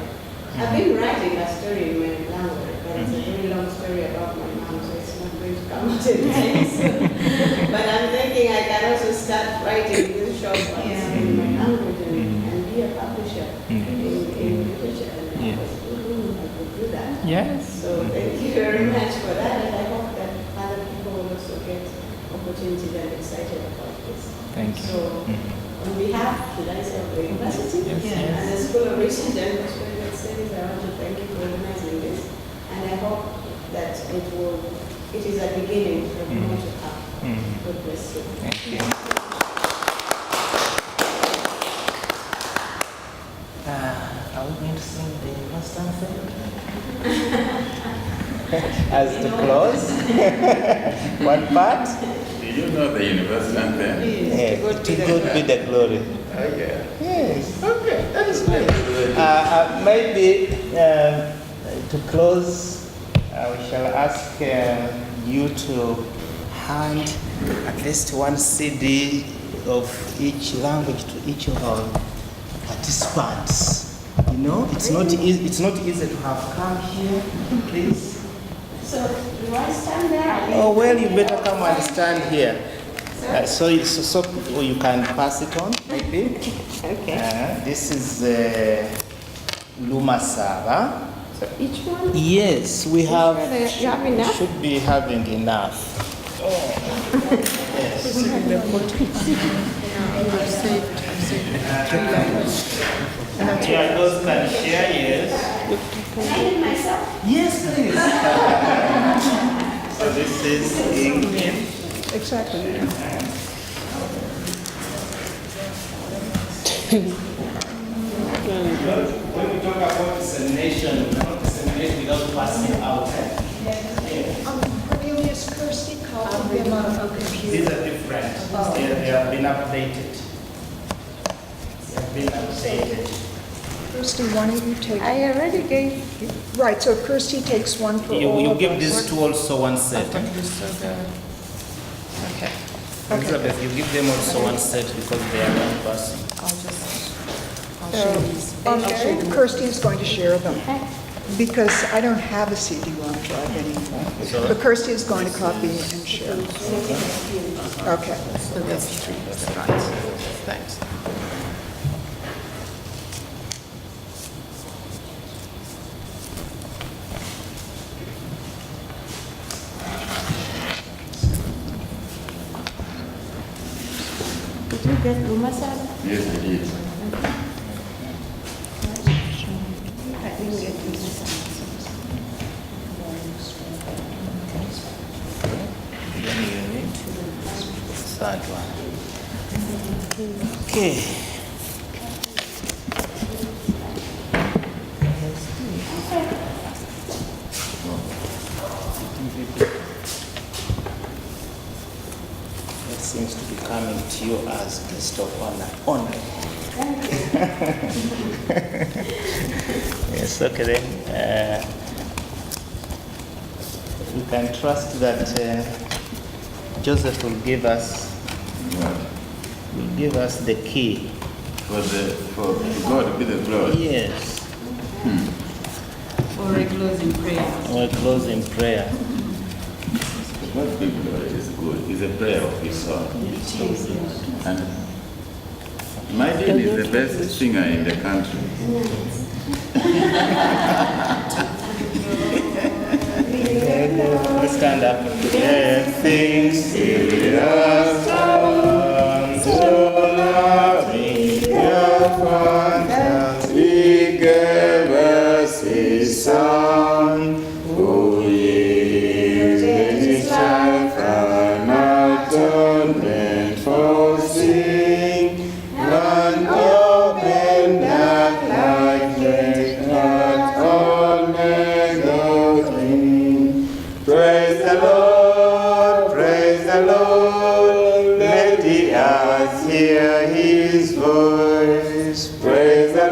I've been writing a story in my language, but it's a very long story about my mom, so it's not going to come out anytime soon. But I'm thinking I can also start writing these short ones in my language and be a publisher in literature. And I could do that. Yes. So thank you very much for that, and I hope that other people will also get opportunities and excited about this. Thank you. So on behalf, should I say, of the university and the School of Research and Postgraduate Studies, I want to thank you for organizing this, and I hope that it is a beginning of more to come. God bless you. Thank you. Are we going to sing the first anthem? As to close? One part? Do you know the universal anthem? Yeah, to God be the glory. Okay. Yes. Okay, that is good. Maybe to close, we shall ask you to hand at least one CD of each language to each of our participants. You know, it's not easy. It's not easy to have come here. Please. So do I stand there? Oh well, you better come and stand here. So you can pass it on, maybe. Okay. This is Luma Saba. So each one? Yes, we have. You have enough? Should be having enough. Yes. Yeah, those can share, yes. Can I do myself? Yes, please. So this is English. Exactly. When we talk about dissemination, we cannot disseminate without passing out. Cornelius, Kirsty called them on a computer. These are different. They have been updated. They have been updated. Kirsty, why don't you take? I already gave. Right, so Kirsty takes one for all You of give us. these two also one set. Okay. Elizabeth, you give them also one set because they are one person. I'll share these. Okay, Kirsty is going to share them because I don't have a CD-ROM drive anymore. So- But Kirsty is going to copy and share. Okay. So there's 3. Right. Thanks. Masada? Yes, I did. Third one. Okay. It seems to be coming to you as guest of honor only. Yes, okay then. We can trust that Joseph will give us the key. For God be the glory. Yes. Or a closing prayer. Or a closing prayer. God be the glory is good. It's a prayer of his son. And my dad is the best singer in the country. Let's stand up. Everything serious unto loving your conscience. He gave us his son, who yielded his life an atonement for sin, and opened that light gate that all may go in. Praise the Lord, let the earth hear his voice. Praise the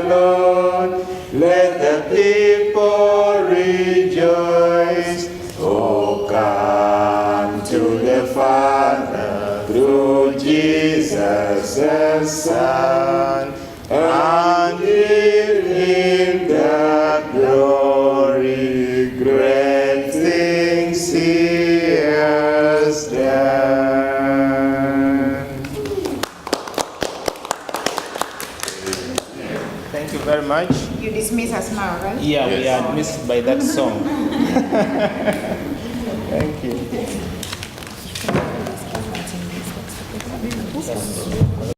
Lord, let the people rejoice. Oh, come to the Father through Jesus the Son, and give him the glory, great things he has done. Thank you very much. You dismiss us now, right? Yeah, we are missed by that song. Thank you.